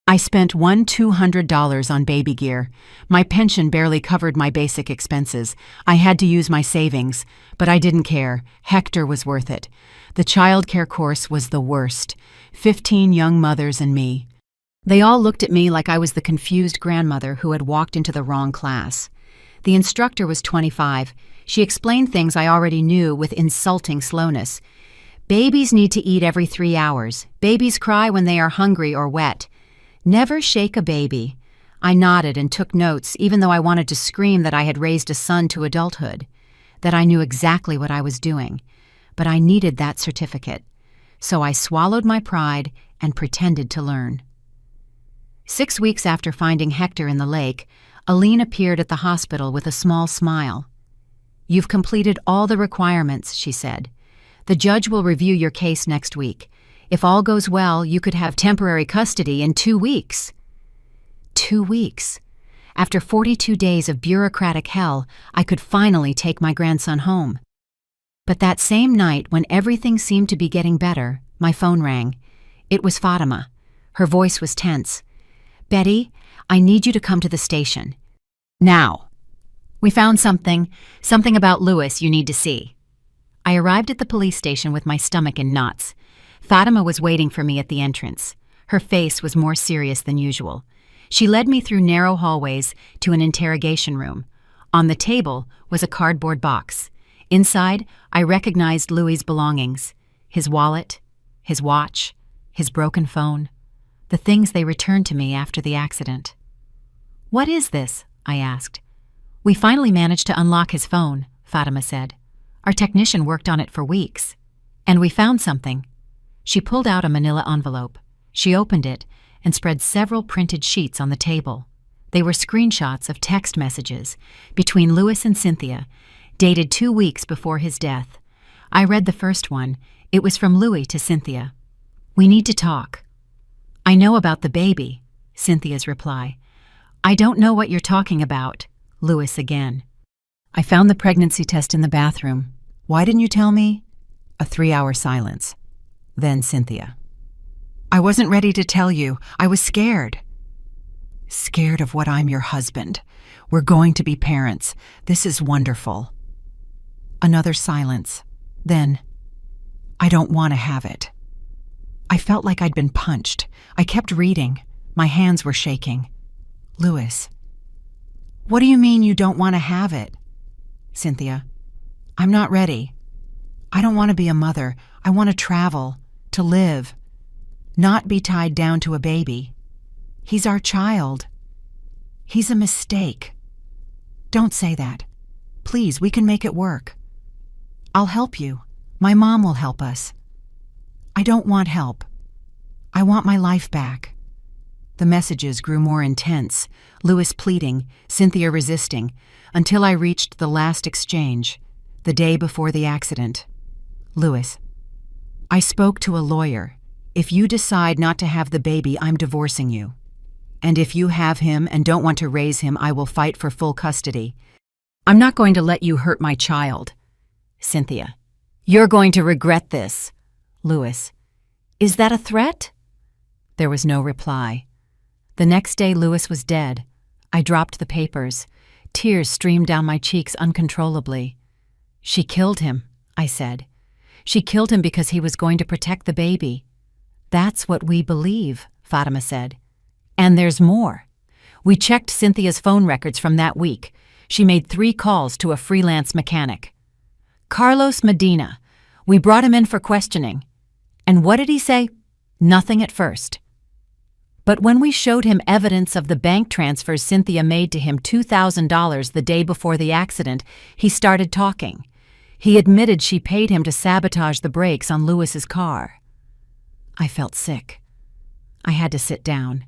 I spent $200 on baby gear. My pension barely covered my basic expenses. I had to use my savings, but I didn't care. Hector was worth it. The childcare course was the worst. 15 young mothers and me. They all looked at me like I was the confused grandmother who had walked into the wrong class. The instructor was 25. She explained things I already knew with insulting slowness. Babies need to eat every 3 hours. Babies cry when they are hungry or wet. Never shake a baby. I nodded and took notes, even though I wanted to scream that I had raised a son to adulthood, that I knew exactly what I was doing. But I needed that certificate. So I swallowed my pride and pretended to learn. 6 weeks after finding Hector in the lake, Aline appeared at the hospital with a small smile. You've completed all the requirements, she said. The judge will review your case next week. If all goes well, you could have temporary custody in 2 weeks. 2 weeks. After 42 days of bureaucratic hell, I could finally take my grandson home. But that same night, when everything seemed to be getting better, my phone rang. It was Fatima. Her voice was tense. Betty, I need you to come to the station. Now. We found something about Louis you need to see. I arrived at the police station with my stomach in knots. Fatima was waiting for me at the entrance. Her face was more serious than usual. She led me through narrow hallways to an interrogation room. On the table was a cardboard box. Inside, I recognized Louis's belongings: his wallet, his watch, his broken phone, the things they returned to me after the accident. "What is this?" I asked. "We finally managed to unlock his phone," Fatima said. "Our technician worked on it for weeks. And we found something." She pulled out a manila envelope. She opened it and spread several printed sheets on the table. They were screenshots of text messages between Louis and Cynthia, dated 2 weeks before his death. I read the first one. It was from Louis to Cynthia. "We need to talk." "I know about the baby," Cynthia's reply. "I don't know what you're talking about," Louis again. "I found the pregnancy test in the bathroom. Why didn't you tell me?" A 3-hour silence. Then Cynthia. "I wasn't ready to tell you. I was scared." "Scared of what? I'm your husband. We're going to be parents. This is wonderful." Another silence. Then, "I don't want to have it." I felt like I'd been punched. I kept reading. My hands were shaking. Louis. "What do you mean you don't want to have it?" Cynthia. "I'm not ready. I don't want to be a mother. I want to travel, to live, not be tied down to a baby. He's our child. He's a mistake." "Don't say that. Please, we can make it work. I'll help you. My mom will help us." "I don't want help. I want my life back." The messages grew more intense, Louis pleading, Cynthia resisting, until I reached the last exchange, the day before the accident. Louis. "I spoke to a lawyer. If you decide not to have the baby, I'm divorcing you. And if you have him and don't want to raise him, I will fight for full custody. I'm not going to let you hurt my child." Cynthia. "You're going to regret this." Louis. "Is that a threat?" There was no reply. The next day, Louis was dead. I dropped the papers. Tears streamed down my cheeks uncontrollably. "She killed him," I said. "She killed him because he was going to protect the baby." "That's what we believe," Fatima said. "And there's more. We checked Cynthia's phone records from that week. She made 3 calls to a freelance mechanic. Carlos Medina. We brought him in for questioning. And what did he say? Nothing at first. But when we showed him evidence of the bank transfers Cynthia made to him $2,000 the day before the accident, he started talking. He admitted she paid him to sabotage the brakes on Louis's car." I felt sick. I had to sit down.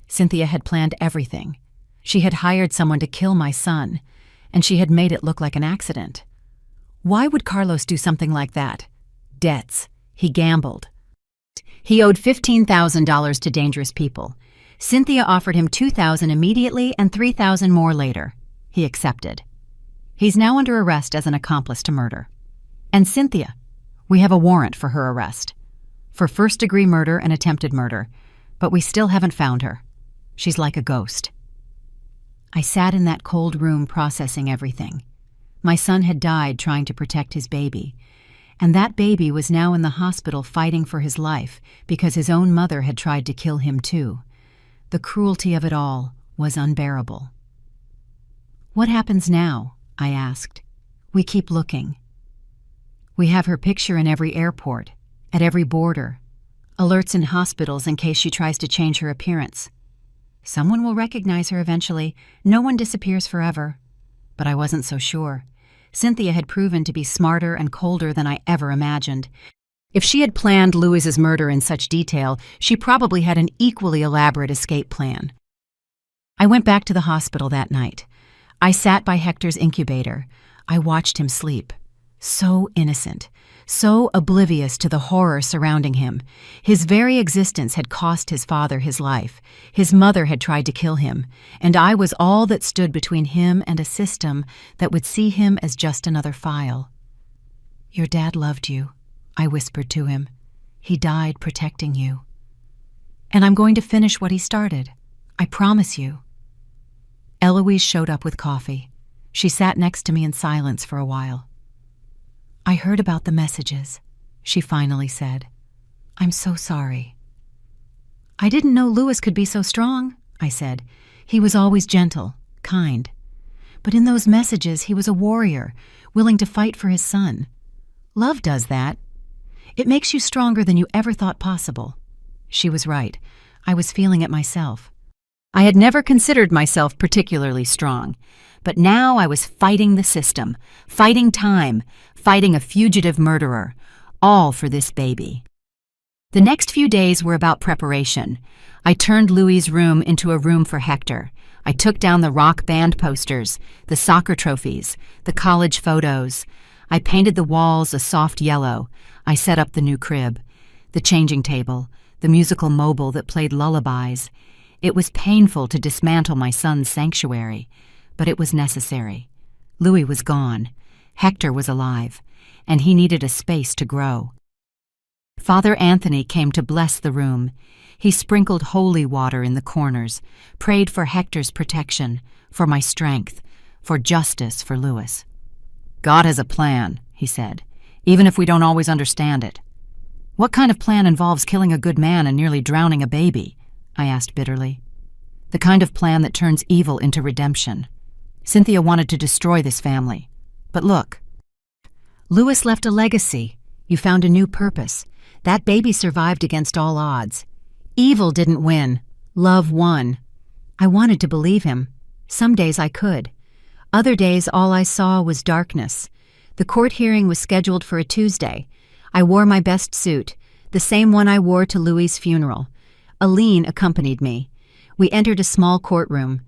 Cynthia had planned everything. She had hired someone to kill my son, and she had made it look like an accident. Why would Carlos do something like that? Debts. He gambled. He owed $15,000 to dangerous people. Cynthia offered him $2,000 immediately and $3,000 more later. He accepted. He's now under arrest as an accomplice to murder. And Cynthia, we have a warrant for her arrest. For first-degree murder and attempted murder, but we still haven't found her. She's like a ghost. I sat in that cold room processing everything. My son had died trying to protect his baby, and that baby was now in the hospital fighting for his life because his own mother had tried to kill him too. The cruelty of it all was unbearable. "What happens now?" I asked. "We keep looking. We have her picture in every airport, at every border, alerts in hospitals in case she tries to change her appearance. Someone will recognize her eventually. No one disappears forever." But I wasn't so sure. Cynthia had proven to be smarter and colder than I ever imagined. If she had planned Louis's murder in such detail, she probably had an equally elaborate escape plan. I went back to the hospital that night. I sat by Hector's incubator. I watched him sleep. So innocent, so oblivious to the horror surrounding him. His very existence had cost his father his life. His mother had tried to kill him, and I was all that stood between him and a system that would see him as just another file. "Your dad loved you," I whispered to him. "He died protecting you. And I'm going to finish what he started. I promise you." Eloise showed up with coffee. She sat next to me in silence for a while. "I heard about the messages," she finally said. "I'm so sorry." "I didn't know Louis could be so strong," I said. "He was always gentle, kind. But in those messages, he was a warrior, willing to fight for his son. Love does that. It makes you stronger than you ever thought possible." She was right. I was feeling it myself. I had never considered myself particularly strong, but now I was fighting the system, fighting time, fighting a fugitive murderer, all for this baby. The next few days were about preparation. I turned Louis's room into a room for Hector. I took down the rock band posters, the soccer trophies, the college photos. I painted the walls a soft yellow. I set up the new crib, the changing table, the musical mobile that played lullabies. It was painful to dismantle my son's sanctuary, but it was necessary. Louis was gone. Hector was alive, and he needed a space to grow. Father Anthony came to bless the room. He sprinkled holy water in the corners, prayed for Hector's protection, for my strength, for justice for Louis. "God has a plan," he said, "even if we don't always understand it." "What kind of plan involves killing a good man and nearly drowning a baby?" I asked bitterly. "The kind of plan that turns evil into redemption. Cynthia wanted to destroy this family. But look. Louis left a legacy. You found a new purpose. That baby survived against all odds. Evil didn't win. Love won." I wanted to believe him. Some days I could. Other days all I saw was darkness. The court hearing was scheduled for a Tuesday. I wore my best suit, the same one I wore to Louis's funeral. Aline accompanied me. We entered a small courtroom.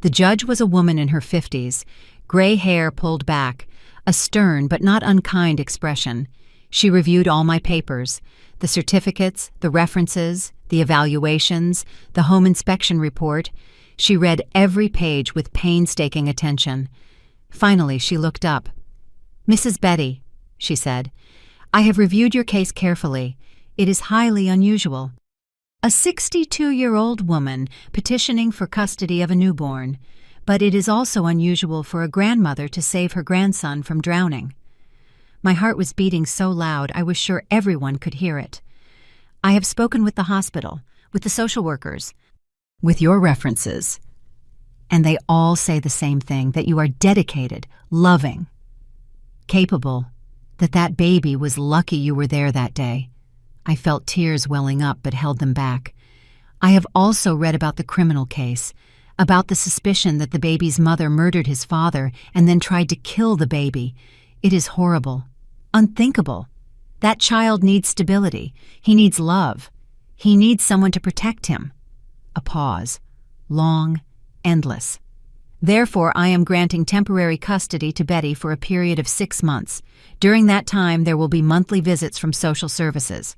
The judge was a woman in her 50s, gray hair pulled back, a stern but not unkind expression. She reviewed all my papers, the certificates, the references, the evaluations, the home inspection report. She read every page with painstaking attention. Finally, she looked up. "Mrs. Betty," she said, "I have reviewed your case carefully. It is highly unusual. A 62-year-old woman petitioning for custody of a newborn, but it is also unusual for a grandmother to save her grandson from drowning." My heart was beating so loud I was sure everyone could hear it. "I have spoken with the hospital, with the social workers, with your references, and they all say the same thing, that you are dedicated, loving, capable, that that baby was lucky you were there that day." I felt tears welling up but held them back. "I have also read about the criminal case, about the suspicion that the baby's mother murdered his father and then tried to kill the baby. It is horrible, unthinkable. That child needs stability. He needs love. He needs someone to protect him." A pause. Long, endless. "Therefore, I am granting temporary custody to Betty for a period of 6 months. During that time, there will be monthly visits from social services,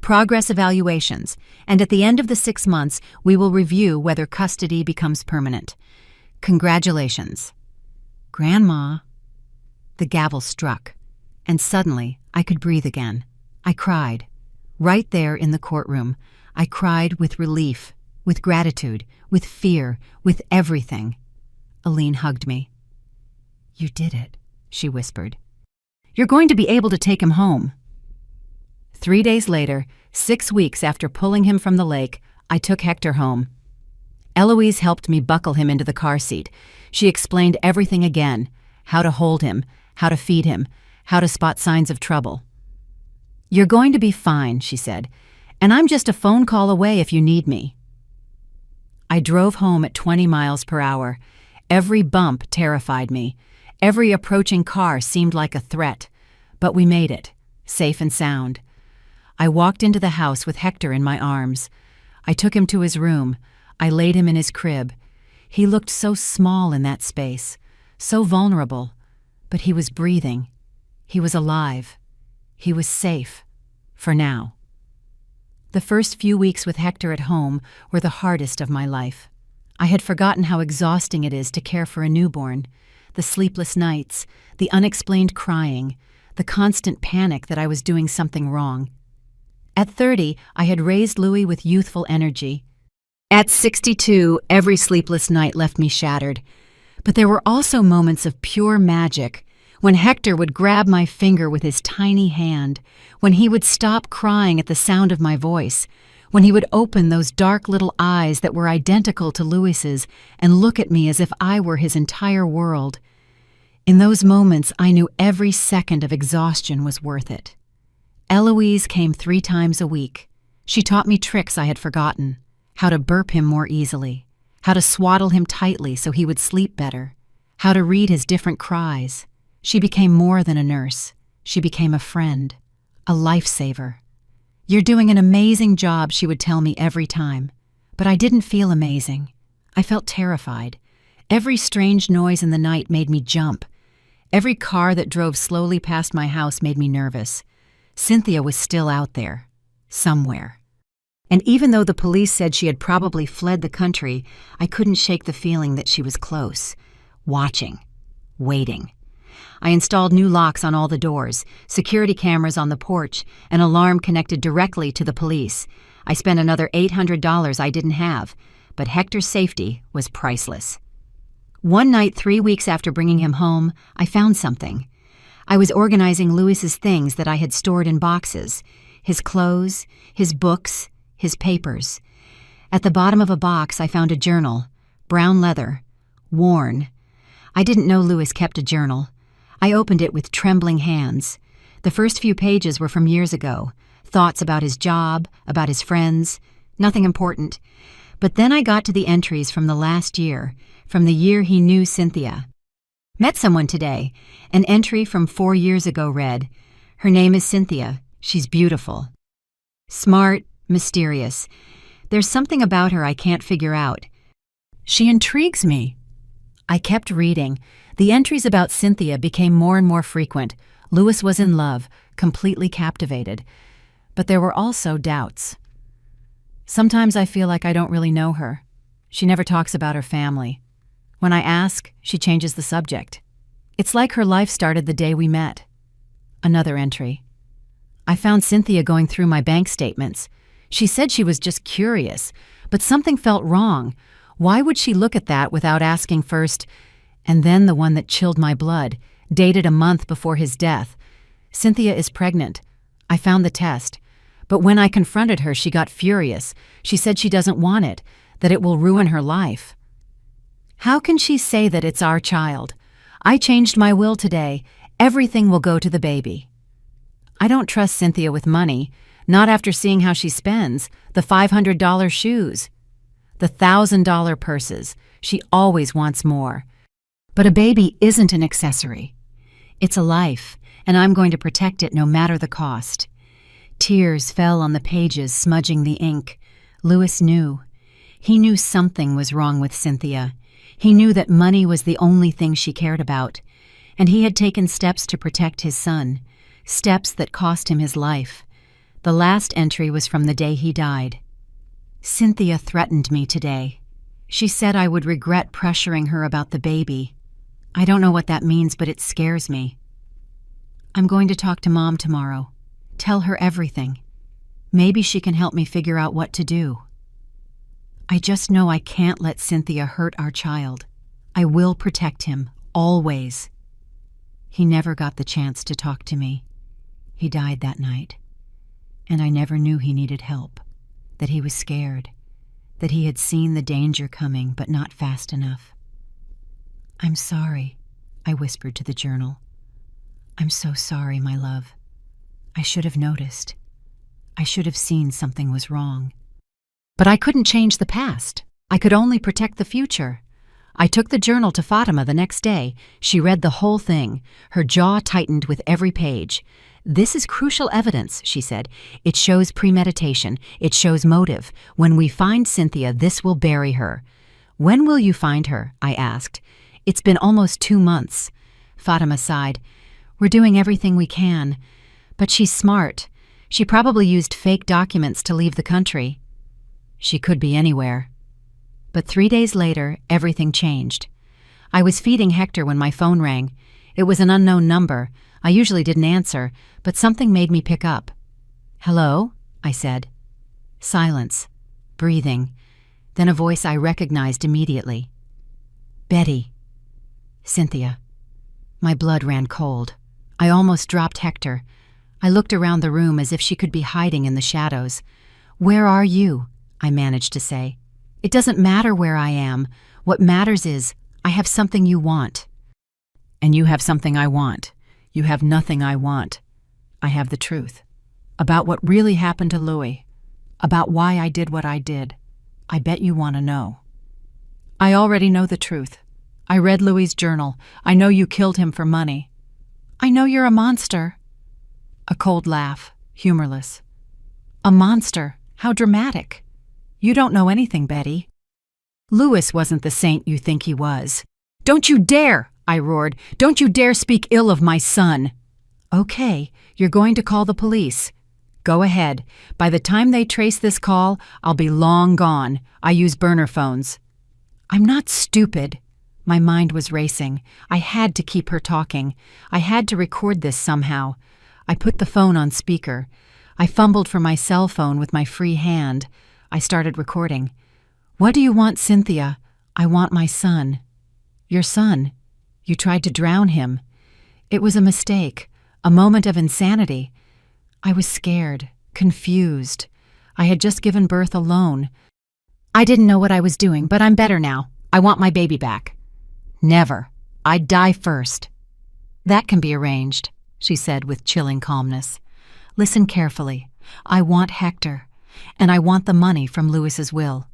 progress evaluations, and at the end of the 6 months, we will review whether custody becomes permanent. Congratulations." "Grandma." The gavel struck, and suddenly I could breathe again. I cried. Right there in the courtroom, I cried with relief, with gratitude, with fear, with everything. Aline hugged me. "You did it," she whispered. "You're going to be able to take him home." 3 days later, 6 weeks after pulling him from the lake, I took Hector home. Eloise helped me buckle him into the car seat. She explained everything again, how to hold him, how to feed him, how to spot signs of trouble. "You're going to be fine," she said, "and I'm just a phone call away if you need me." I drove home at 20 miles per hour. Every bump terrified me. Every approaching car seemed like a threat. But we made it, safe and sound. I walked into the house with Hector in my arms. I took him to his room. I laid him in his crib. He looked so small in that space, so vulnerable. But he was breathing. He was alive. He was safe. For now. The first few weeks with Hector at home were the hardest of my life. I had forgotten how exhausting it is to care for a newborn. The sleepless nights, the unexplained crying, the constant panic that I was doing something wrong. At 30, I had raised Louis with youthful energy. At 62, every sleepless night left me shattered. But there were also moments of pure magic, when Hector would grab my finger with his tiny hand, when he would stop crying at the sound of my voice, when he would open those dark little eyes that were identical to Louis's and look at me as if I were his entire world. In those moments, I knew every second of exhaustion was worth it. Eloise came 3 times a week. She taught me tricks I had forgotten, how to burp him more easily, how to swaddle him tightly so he would sleep better, how to read his different cries. She became more than a nurse. She became a friend, a lifesaver. "You're doing an amazing job," she would tell me every time. But I didn't feel amazing. I felt terrified. Every strange noise in the night made me jump. Every car that drove slowly past my house made me nervous. Cynthia was still out there, somewhere. And even though the police said she had probably fled the country, I couldn't shake the feeling that she was close, watching, waiting. I installed new locks on all the doors, security cameras on the porch, an alarm connected directly to the police. I spent another $800 I didn't have, but Hector's safety was priceless. One night, 3 weeks after bringing him home, I found something. I was organizing Louis's things that I had stored in boxes, his clothes, his books, his papers. At the bottom of a box, I found a journal, brown leather, worn. I didn't know Louis kept a journal. I opened it with trembling hands. The first few pages were from years ago, thoughts about his job, about his friends, nothing important. But then I got to the entries from the last year, from the year he knew Cynthia. "Met someone today." An entry from 4 years ago read, "Her name is Cynthia. She's beautiful. Smart, mysterious. There's something about her I can't figure out. She intrigues me." I kept reading. The entries about Cynthia became more and more frequent. Louis was in love, completely captivated. But there were also doubts. "Sometimes I feel like I don't really know her. She never talks about her family. When I ask, she changes the subject. It's like her life started the day we met." Another entry. "I found Cynthia going through my bank statements. She said she was just curious, but something felt wrong. Why would she look at that without asking first?" And then the one that chilled my blood, dated a month before his death. "Cynthia is pregnant. I found the test. But when I confronted her, she got furious. She said she doesn't want it, that it will ruin her life." How can she say that it's our child? I changed my will today. Everything will go to the baby. I don't trust Cynthia with money, not after seeing how she spends, the $500 shoes, the $1,000 purses. She always wants more. But a baby isn't an accessory. It's a life, and I'm going to protect it no matter the cost. Tears fell on the pages, smudging the ink. Louis knew. He knew something was wrong with Cynthia. He knew that money was the only thing she cared about, and he had taken steps to protect his son, steps that cost him his life. The last entry was from the day he died. "Cynthia threatened me today. She said I would regret pressuring her about the baby. I don't know what that means, but it scares me. I'm going to talk to Mom tomorrow. Tell her everything. Maybe she can help me figure out what to do. I just know I can't let Cynthia hurt our child. I will protect him, always." He never got the chance to talk to me. He died that night. And I never knew he needed help, that he was scared, that he had seen the danger coming but not fast enough. "I'm sorry," I whispered to the journal. "I'm so sorry, my love. I should have noticed. I should have seen something was wrong." But I couldn't change the past. I could only protect the future. I took the journal to Fatima the next day. She read the whole thing. Her jaw tightened with every page. "This is crucial evidence," she said. "It shows premeditation. It shows motive. When we find Cynthia, this will bury her." "When will you find her?" I asked. "It's been almost 2 months. Fatima sighed. "We're doing everything we can. But she's smart. She probably used fake documents to leave the country. She could be anywhere." But 3 days later, everything changed. I was feeding Hector when my phone rang. It was an unknown number. I usually didn't answer, but something made me pick up. "Hello?" I said. Silence. Breathing. Then a voice I recognized immediately. "Betty." "Cynthia." My blood ran cold. I almost dropped Hector. I looked around the room as if she could be hiding in the shadows. "Where are you?" I managed to say. "It doesn't matter where I am. What matters is I have something you want." "And you have something I want. You have nothing I want. I have the truth. About what really happened to Louis. About why I did what I did. I bet you want to know." "I already know the truth. I read Louis's journal. I know you killed him for money." "I know you're a monster." A cold laugh, humorless. "A monster? How dramatic. You don't know anything, Betty. Louis wasn't the saint you think he was." "Don't you dare!" I roared. "Don't you dare speak ill of my son." "Okay, you're going to call the police. Go ahead. By the time they trace this call, I'll be long gone. I use burner phones." "I'm not stupid." My mind was racing. I had to keep her talking. I had to record this somehow. I put the phone on speaker. I fumbled for my cell phone with my free hand. I started recording. "What do you want, Cynthia?" "I want my son." "Your son? You tried to drown him." "It was a mistake, a moment of insanity." I was scared, confused. I had just given birth alone. I didn't know what I was doing, but I'm better now. I want my baby back. "Never. I'd die first." "That can be arranged," she said with chilling calmness. "Listen carefully. I want Hector, and I want the money from Louis's will.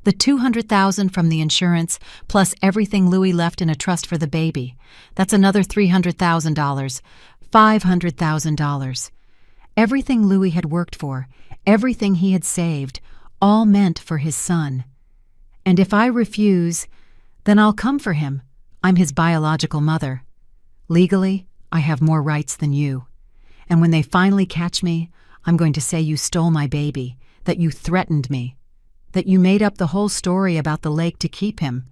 The $200,000 from the insurance, plus everything Louis left in a trust for the baby. That's another $300,000, $500,000. Everything Louis had worked for, everything he had saved, all meant for his son. And if I refuse, then I'll come for him. I'm his biological mother. Legally, I have more rights than you. And when they finally catch me, I'm going to say you stole my baby, that you threatened me, that you made up the whole story about the lake to keep him.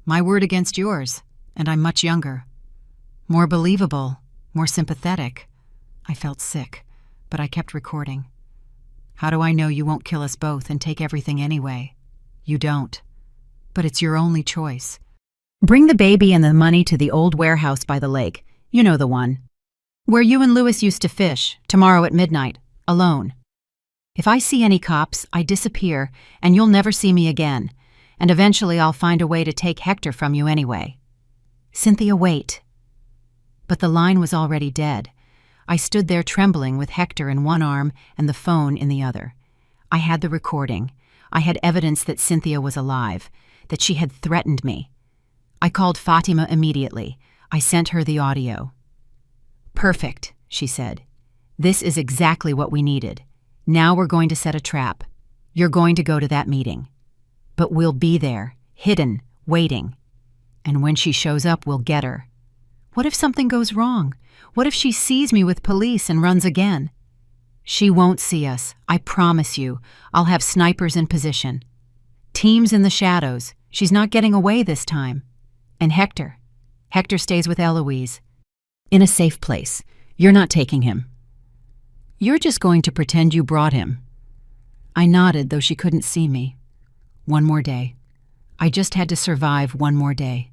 My word against yours, and I'm much younger. More believable, more sympathetic." I felt sick, but I kept recording. "How do I know you won't kill us both and take everything anyway? You don't. But it's your only choice. Bring the baby and the money to the old warehouse by the lake. You know the one. Where you and Louis used to fish, tomorrow at midnight, alone. If I see any cops, I disappear, and you'll never see me again. And eventually I'll find a way to take Hector from you anyway." "Cynthia, wait." But the line was already dead. I stood there trembling with Hector in one arm and the phone in the other. I had the recording. I had evidence that Cynthia was alive, that she had threatened me. I called Fatima immediately. I sent her the audio. "Perfect," she said. "This is exactly what we needed. Now we're going to set a trap. You're going to go to that meeting. But we'll be there, hidden, waiting. And when she shows up, we'll get her. What if something goes wrong? What if she sees me with police and runs again?" "She won't see us, I promise you. I'll have snipers in position. Teams in the shadows. She's not getting away this time. And Hector stays with Eloise. In a safe place. You're not taking him. You're just going to pretend you brought him." I nodded, though she couldn't see me. One more day. I just had to survive one more day.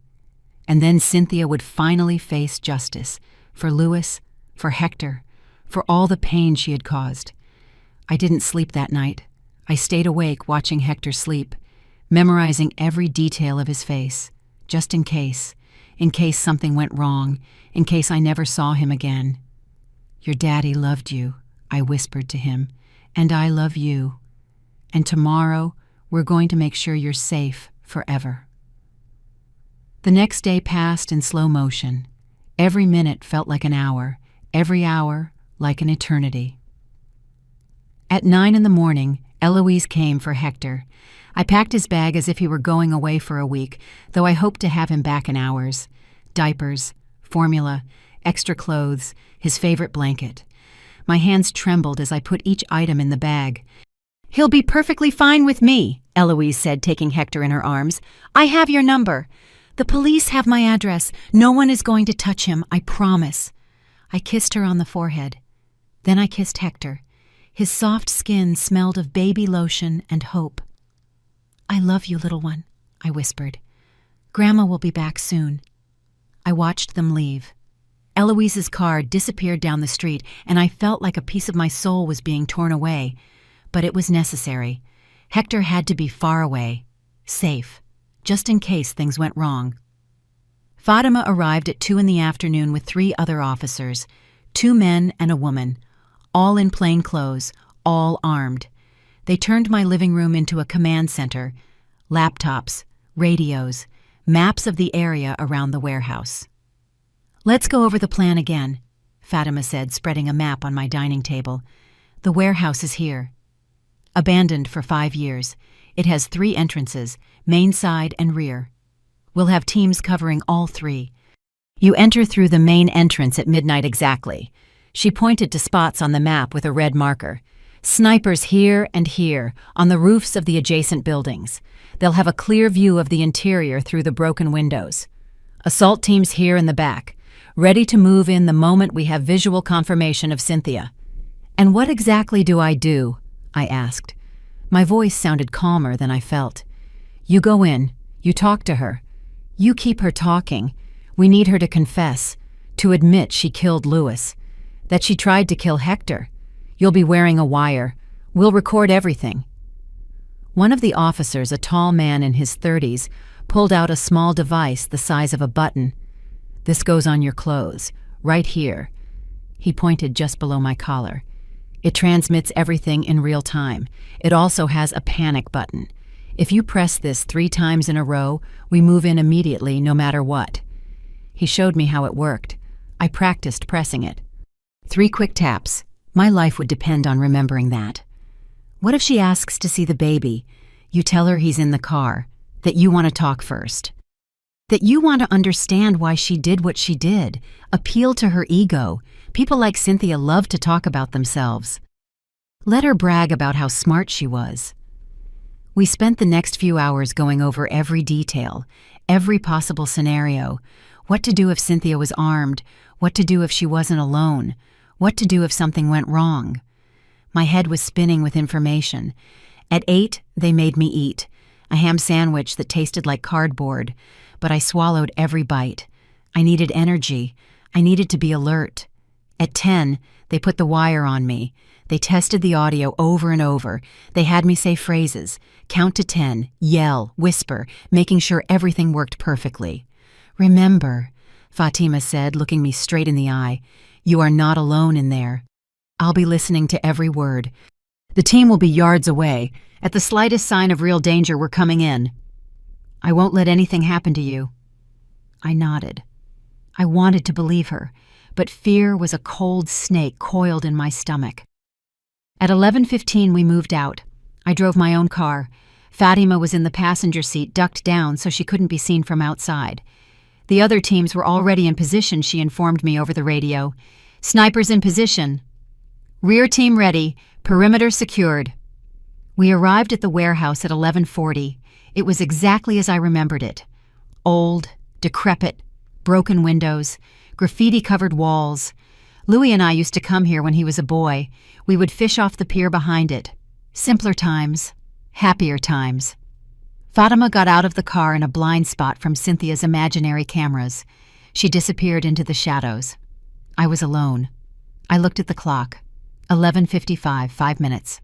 And then Cynthia would finally face justice. For Louis, for Hector, for all the pain she had caused. I didn't sleep that night. I stayed awake watching Hector sleep, memorizing every detail of his face, just in case something went wrong, in case I never saw him again. "Your daddy loved you," I whispered to him, "and I love you. And tomorrow, we're going to make sure you're safe forever." The next day passed in slow motion. Every minute felt like an hour, every hour like an eternity. At 9 a.m, Eloise came for Hector. I packed his bag as if he were going away for a week, though I hoped to have him back in hours. Diapers, formula, extra clothes, his favorite blanket. My hands trembled as I put each item in the bag. "He'll be perfectly fine with me," Eloise said, taking Hector in her arms. "I have your number. The police have my address. No one is going to touch him, I promise." I kissed her on the forehead. Then I kissed Hector. His soft skin smelled of baby lotion and hope. "I love you, little one," I whispered. "Grandma will be back soon." I watched them leave. Eloise's car disappeared down the street, and I felt like a piece of my soul was being torn away. But it was necessary. Hector had to be far away, safe, just in case things went wrong. Fatima arrived at 2 in the afternoon with 3 other officers, 2 men and a woman, all in plain clothes, all armed. They turned my living room into a command center, laptops, radios, maps of the area around the warehouse. "Let's go over the plan again," Fatima said, spreading a map on my dining table. "The warehouse is here. Abandoned for 5 years. It has 3 entrances, main side and rear. We'll have teams covering all 3. You enter through the main entrance at midnight exactly." She pointed to spots on the map with a red marker. "Snipers here and here, on the roofs of the adjacent buildings. They'll have a clear view of the interior through the broken windows. Assault teams here in the back, ready to move in the moment we have visual confirmation of Cynthia." "And what exactly do I do?" I asked. My voice sounded calmer than I felt. "You go in, you talk to her. You keep her talking. We need her to confess, to admit she killed Lewis, that she tried to kill Hector. You'll be wearing a wire. We'll record everything." One of the officers, a tall man in his 30s, pulled out a small device the size of a button. "This goes on your clothes, right here." He pointed just below my collar. "It transmits everything in real time. It also has a panic button. If you press this 3 times in a row, we move in immediately no matter what." He showed me how it worked. I practiced pressing it. 3 quick taps. My life would depend on remembering that. "What if she asks to see the baby? You tell her he's in the car, that you want to talk first. That you want to understand why she did what she did, appeal to her ego. People like Cynthia love to talk about themselves. Let her brag about how smart she was." We spent the next few hours going over every detail, every possible scenario. What to do if Cynthia was armed, what to do if she wasn't alone, what to do if something went wrong. My head was spinning with information. At 8, they made me eat, a ham sandwich that tasted like cardboard, but I swallowed every bite. I needed energy. I needed to be alert. At 10, they put the wire on me. They tested the audio over and over. They had me say phrases, count to 10, yell, whisper, making sure everything worked perfectly. "Remember," Fatima said, looking me straight in the eye, "you are not alone in there. I'll be listening to every word. The team will be yards away. At the slightest sign of real danger, we're coming in. I won't let anything happen to you." I nodded. I wanted to believe her, but fear was a cold snake coiled in my stomach. At 11:15, we moved out. I drove my own car. Fatima was in the passenger seat, ducked down so she couldn't be seen from outside. The other teams were already in position, she informed me over the radio. "Snipers in position. Rear team ready. Perimeter secured." We arrived at the warehouse at 11:40. It was exactly as I remembered it. Old, decrepit, broken windows, graffiti-covered walls. Louis and I used to come here when he was a boy. We would fish off the pier behind it. Simpler times. Happier times. Fatima got out of the car in a blind spot from Cynthia's imaginary cameras. She disappeared into the shadows. I was alone. I looked at the clock. 11:55, 5 minutes.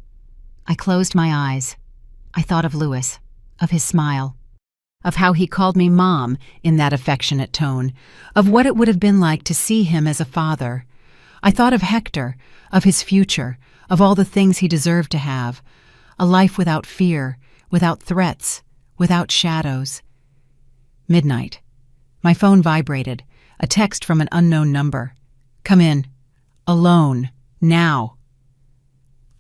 I closed my eyes. I thought of Louis, of his smile, of how he called me Mom in that affectionate tone, of what it would have been like to see him as a father. I thought of Hector, of his future, of all the things he deserved to have, a life without fear, without threats, without shadows. Midnight. My phone vibrated, a text from an unknown number. "Come in. Alone. Now."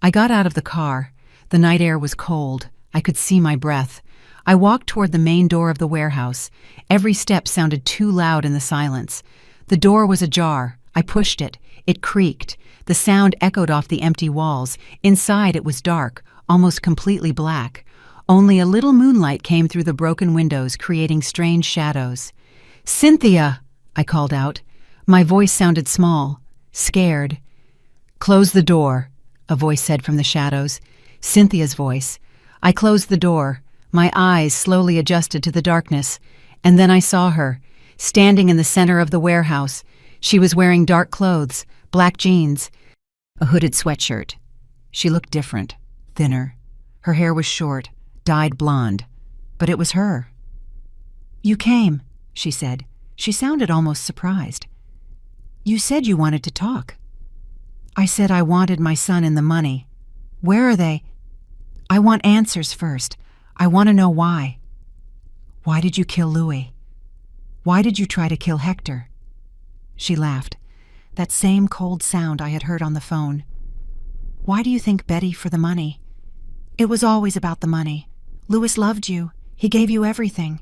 I got out of the car. The night air was cold. I could see my breath. I walked toward the main door of the warehouse. Every step sounded too loud in the silence. The door was ajar. I pushed it. It creaked. The sound echoed off the empty walls. Inside it was dark, almost completely black. Only a little moonlight came through the broken windows, creating strange shadows. "Cynthia!" I called out. My voice sounded small, scared. "Close the door," a voice said from the shadows. Cynthia's voice. I closed the door. My eyes slowly adjusted to the darkness, and then I saw her, standing in the center of the warehouse. She was wearing dark clothes, black jeans, a hooded sweatshirt. She looked different, thinner. Her hair was short, dyed blonde, but it was her. "You came," she said. She sounded almost surprised. "You said you wanted to talk." "I said I wanted my son and the money. Where are they?" "I want answers first. I want to know why." "Why did you kill Louis? Why did you try to kill Hector?" She laughed, that same cold sound I had heard on the phone. "Why do you think Betty for the money? It was always about the money. Louis loved you. He gave you everything.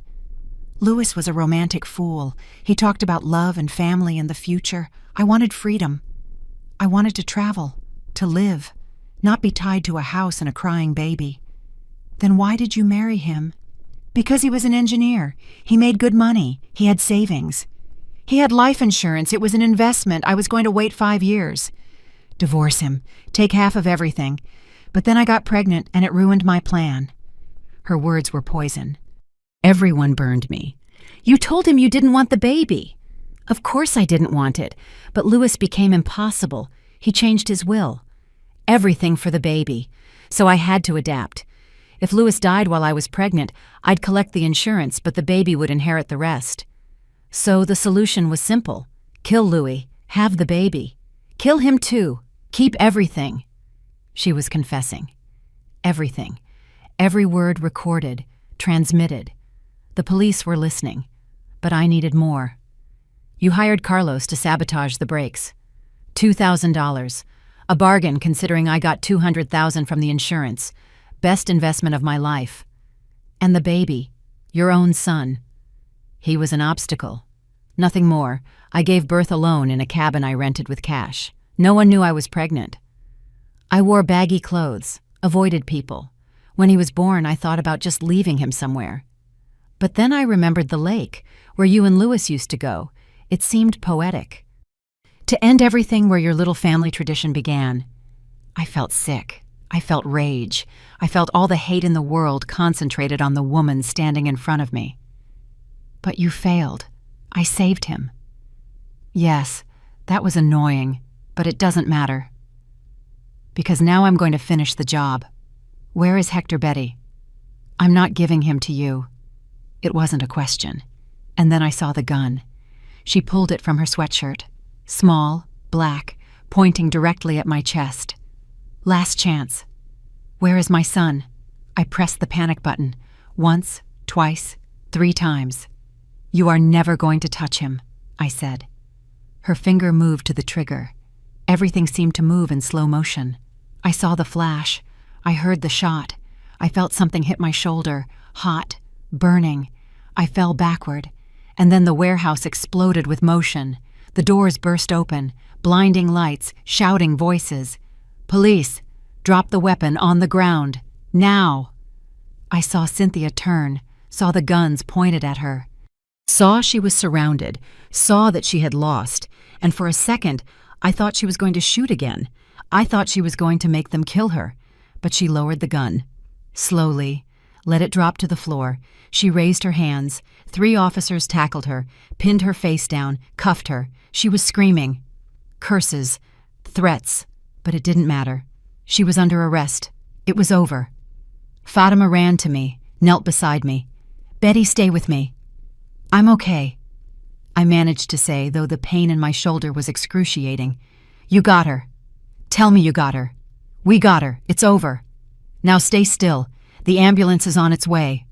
Louis was a romantic fool. He talked about love and family and the future. I wanted freedom. I wanted to travel, to live, not be tied to a house and a crying baby." "Then why did you marry him?" "Because he was an engineer. He made good money. He had savings. He had life insurance. It was an investment. I was going to wait 5 years. Divorce him. Take half of everything. But then I got pregnant and it ruined my plan." Her words were poison. "Everyone burned me. You told him you didn't want the baby." "Of course I didn't want it, but Louis became impossible. He changed his will. Everything for the baby. So I had to adapt. If Louis died while I was pregnant, I'd collect the insurance, but the baby would inherit the rest. So the solution was simple. Kill Louis. Have the baby. Kill him too. Keep everything." She was confessing. Everything. Every word recorded, transmitted. The police were listening, but I needed more. "You hired Carlos to sabotage the brakes. $2,000. A bargain considering I got $200,000 from the insurance. Best investment of my life. And the baby, your own son. He was an obstacle. Nothing more. I gave birth alone in a cabin I rented with cash. No one knew I was pregnant. I wore baggy clothes, avoided people. When he was born, I thought about just leaving him somewhere. But then I remembered the lake, where you and Louis used to go. It seemed poetic. To end everything where your little family tradition began. I felt sick. I felt rage. I felt all the hate in the world concentrated on the woman standing in front of me. But you failed. I saved him. Yes, that was annoying, but it doesn't matter. Because now I'm going to finish the job. Where is Hector, Betty? I'm not giving him to you. It wasn't a question. And then I saw the gun. She pulled it from her sweatshirt. Small, black, pointing directly at my chest. Last chance. Where is my son? I pressed the panic button. Once, twice, 3 times. You are never going to touch him, I said. Her finger moved to the trigger. Everything seemed to move in slow motion. I saw the flash. I heard the shot. I felt something hit my shoulder, hot, burning. I fell backward, and then the warehouse exploded with motion. The doors burst open, blinding lights, shouting voices. Police, drop the weapon on the ground, now. I saw Cynthia turn, saw the guns pointed at her. Saw she was surrounded, saw that she had lost, and for a second, I thought she was going to shoot again. I thought she was going to make them kill her, but she lowered the gun. Slowly, let it drop to the floor. She raised her hands. 3 officers tackled her, pinned her face down, cuffed her. She was screaming. Curses, threats, but it didn't matter. She was under arrest. It was over. Fatima ran to me, knelt beside me. Betty, stay with me. I'm okay, I managed to say, though the pain in my shoulder was excruciating. You got her. Tell me you got her. We got her. It's over. Now stay still. The ambulance is on its way.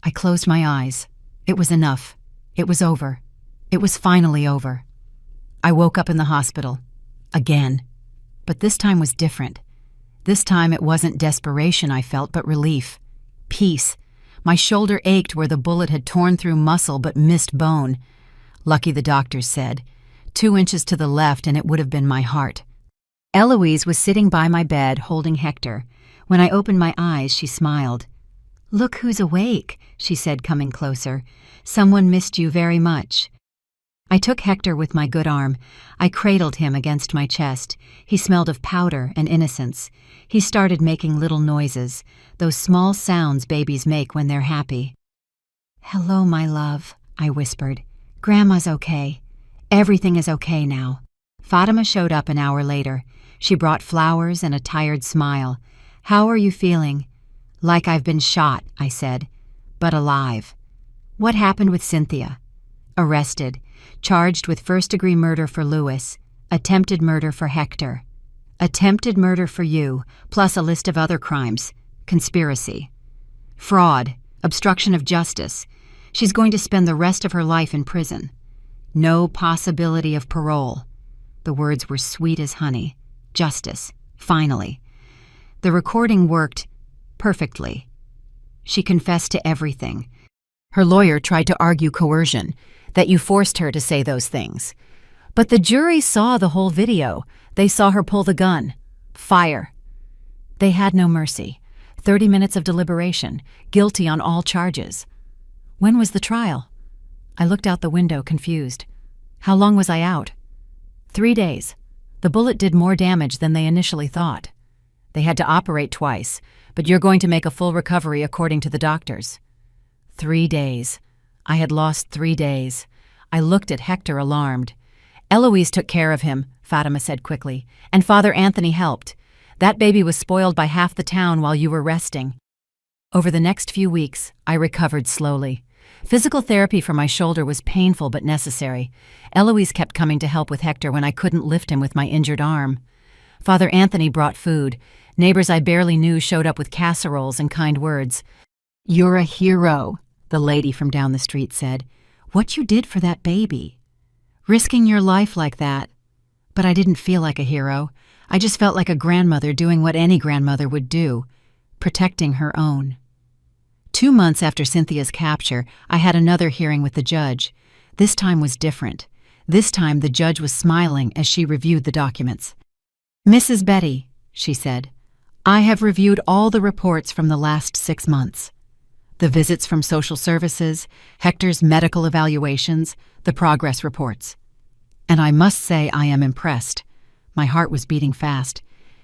I closed my eyes. It was enough. It was over. It was finally over. I woke up in the hospital. Again. But this time was different. This time it wasn't desperation I felt, but relief. Peace. My shoulder ached where the bullet had torn through muscle but missed bone. Lucky, the doctors said. 2 inches to the left and it would have been my heart. Eloise was sitting by my bed holding Hector. When I opened my eyes, she smiled. Look who's awake, she said, coming closer. Someone missed you very much. I took Hector with my good arm. I cradled him against my chest. He smelled of powder and innocence. He started making little noises, those small sounds babies make when they're happy. Hello, my love, I whispered. Grandma's okay. Everything is okay now. Fatima showed up an hour later. She brought flowers and a tired smile. "How are you feeling?" "Like I've been shot," I said, "but alive." "What happened with Cynthia?" "Arrested, charged with first-degree murder for Lewis, attempted murder for Hector. Attempted murder for you, plus a list of other crimes. Conspiracy. Fraud, obstruction of justice. She's going to spend the rest of her life in prison. No possibility of parole." The words were sweet as honey. Justice. Finally. The recording worked perfectly. She confessed to everything. Her lawyer tried to argue coercion, that you forced her to say those things. But the jury saw the whole video. They saw her pull the gun. Fire. They had no mercy. 30 minutes of deliberation, guilty on all charges. When was the trial? I looked out the window, confused. How long was I out? 3 days. The bullet did more damage than they initially thought. They had to operate twice, but you're going to make a full recovery according to the doctors. 3 days. I had lost 3 days. I looked at Hector, alarmed. "Eloise took care of him," Fatima said quickly, "and Father Anthony helped. That baby was spoiled by half the town while you were resting." Over the next few weeks, I recovered slowly. Physical therapy for my shoulder was painful but necessary. Eloise kept coming to help with Hector when I couldn't lift him with my injured arm. Father Anthony brought food. Neighbors I barely knew showed up with casseroles and kind words. "You're a hero," the lady from down the street said. "What you did for that baby. Risking your life like that." But I didn't feel like a hero. I just felt like a grandmother doing what any grandmother would do, protecting her own. 2 months after Cynthia's capture, I had another hearing with the judge. This time was different. This time the judge was smiling as she reviewed the documents. "Mrs. Betty," she said, "I have reviewed all the reports from the last 6 months. The visits from social services, Hector's medical evaluations, the progress reports. And I must say I am impressed." My heart was beating fast.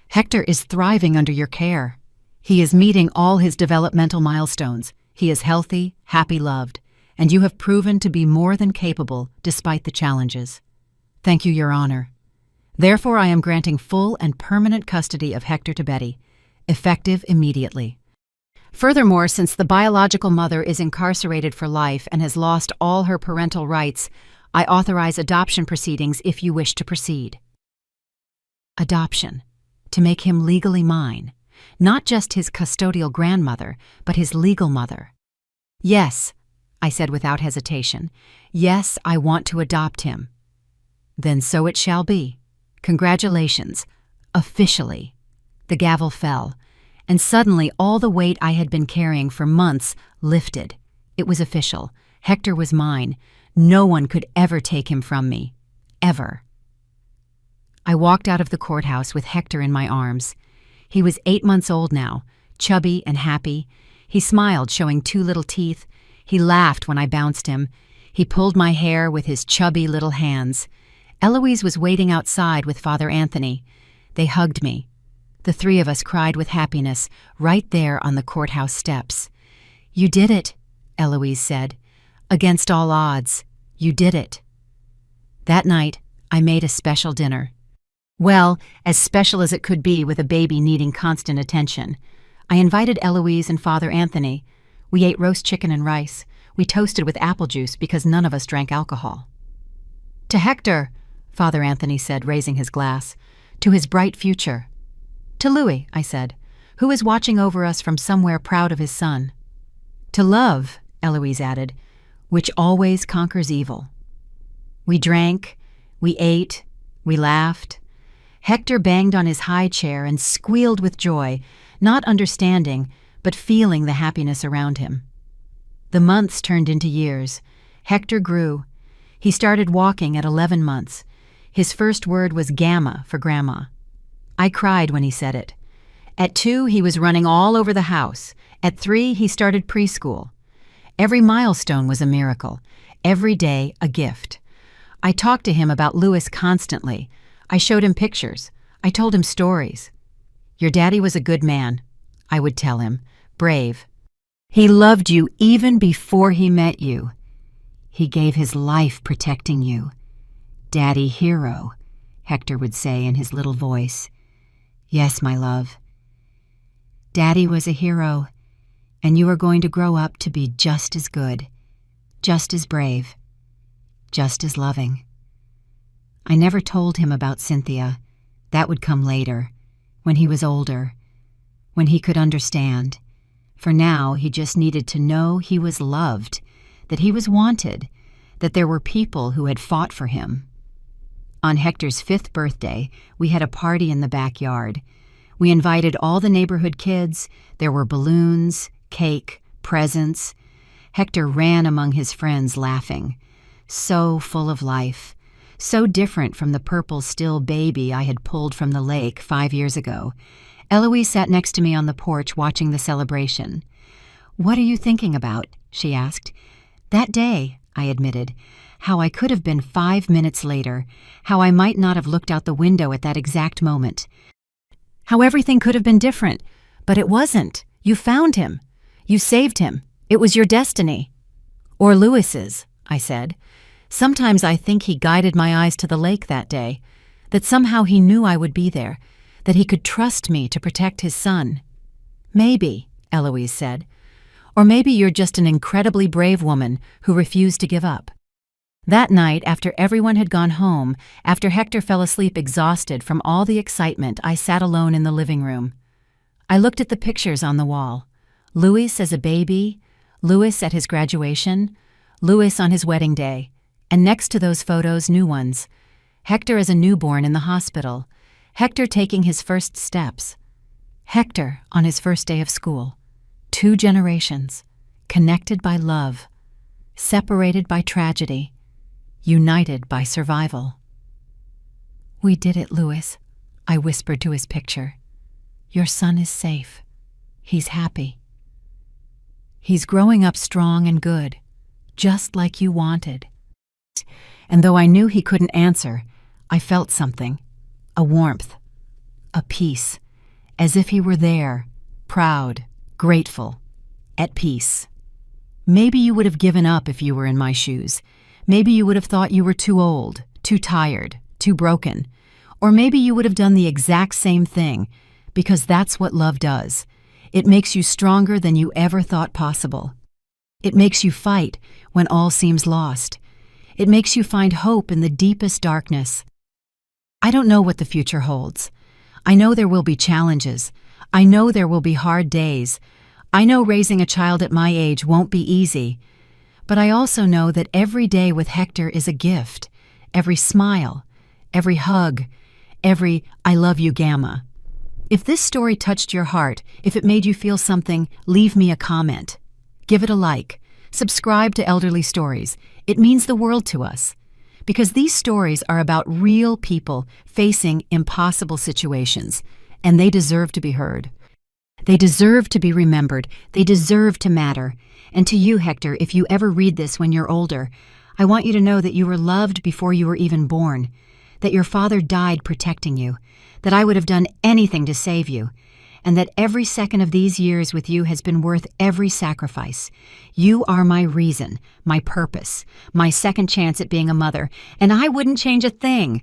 "Hector is thriving under your care. He is meeting all his developmental milestones. He is healthy, happy, loved, and you have proven to be more than capable despite the challenges. Thank you, Your Honor. Therefore, I am granting full and permanent custody of Hector to Betty, effective immediately. Furthermore, since the biological mother is incarcerated for life and has lost all her parental rights, I authorize adoption proceedings if you wish to proceed." Adoption. To make him legally mine. Not just his custodial grandmother, but his legal mother. "Yes," I said without hesitation. "Yes, I want to adopt him." "Then so it shall be. Congratulations. Officially." The gavel fell, and suddenly all the weight I had been carrying for months lifted. It was official. Hector was mine. No one could ever take him from me. Ever. I walked out of the courthouse with Hector in my arms. He was 8 months old now, chubby and happy. He smiled, showing 2 little teeth. He laughed when I bounced him. He pulled my hair with his chubby little hands. Eloise was waiting outside with Father Anthony. They hugged me. The 3 of us cried with happiness, right there on the courthouse steps. "You did it," Eloise said. "Against all odds, you did it." That night, I made a special dinner. Well, as special as it could be with a baby needing constant attention. I invited Eloise and Father Anthony. We ate roast chicken and rice. We toasted with apple juice because none of us drank alcohol. "To Hector," Father Anthony said, raising his glass. "To his bright future." "To Louis," I said, "who is watching over us from somewhere proud of his son." "To love," Eloise added, "which always conquers evil." We drank, we ate, we laughed. Hector banged on his high chair and squealed with joy, not understanding, but feeling the happiness around him. The months turned into years. Hector grew. He started walking at 11 months. His first word was gamma for grandma. I cried when he said it. At 2, he was running all over the house. At 3, he started preschool. Every milestone was a miracle. Every day, a gift. I talked to him about Lewis constantly. I showed him pictures. I told him stories. "Your daddy was a good man," I would tell him, brave. "He loved you even before he met you. He gave his life protecting you. Daddy hero," Hector would say in his little voice. "Yes, my love." Daddy was a hero, and you are going to grow up to be just as good, just as brave, just as loving. I never told him about Cynthia. That would come later, when he was older, when he could understand. For now, he just needed to know he was loved, that he was wanted, that there were people who had fought for him. On Hector's 5th birthday, we had a party in the backyard. We invited all the neighborhood kids. There were balloons, cake, presents. Hector ran among his friends laughing. So full of life. So different from the purple still baby I had pulled from the lake 5 years ago. Eloise sat next to me on the porch watching the celebration. "What are you thinking about?" she asked. "That day," I admitted. How I could have been 5 minutes later. How I might not have looked out the window at that exact moment. How everything could have been different. But it wasn't. You found him. You saved him. It was your destiny. Or Louis's, I said. Sometimes I think he guided my eyes to the lake that day, that somehow he knew I would be there, that he could trust me to protect his son. Maybe, Eloise said. Or maybe you're just an incredibly brave woman who refused to give up. That night, after everyone had gone home, after Hector fell asleep exhausted from all the excitement, I sat alone in the living room. I looked at the pictures on the wall. Louis as a baby, Louis at his graduation, Louis on his wedding day, and next to those photos, new ones. Hector as a newborn in the hospital, Hector taking his first steps, Hector on his first day of school. 2 generations, connected by love, separated by tragedy, united by survival. "We did it, Louis," I whispered to his picture. "Your son is safe. He's happy. He's growing up strong and good, just like you wanted." And though I knew he couldn't answer, I felt something, a warmth, a peace, as if he were there, proud, grateful, at peace. Maybe you would have given up if you were in my shoes. Maybe you would have thought you were too old, too tired, too broken. Or maybe you would have done the exact same thing, because that's what love does. It makes you stronger than you ever thought possible. It makes you fight when all seems lost. It makes you find hope in the deepest darkness. I don't know what the future holds. I know there will be challenges. I know there will be hard days. I know raising a child at my age won't be easy. But I also know that every day with Hector is a gift. Every smile, every hug, every "I love you, Gamma." If this story touched your heart, if it made you feel something, leave me a comment. Give it a like. Subscribe to Elderly Stories. It means the world to us. Because these stories are about real people facing impossible situations, and they deserve to be heard. They deserve to be remembered. They deserve to matter. And to you, Hector, if you ever read this when you're older, I want you to know that you were loved before you were even born, that your father died protecting you, that I would have done anything to save you, and that every second of these years with you has been worth every sacrifice. You are my reason, my purpose, my second chance at being a mother, and I wouldn't change a thing.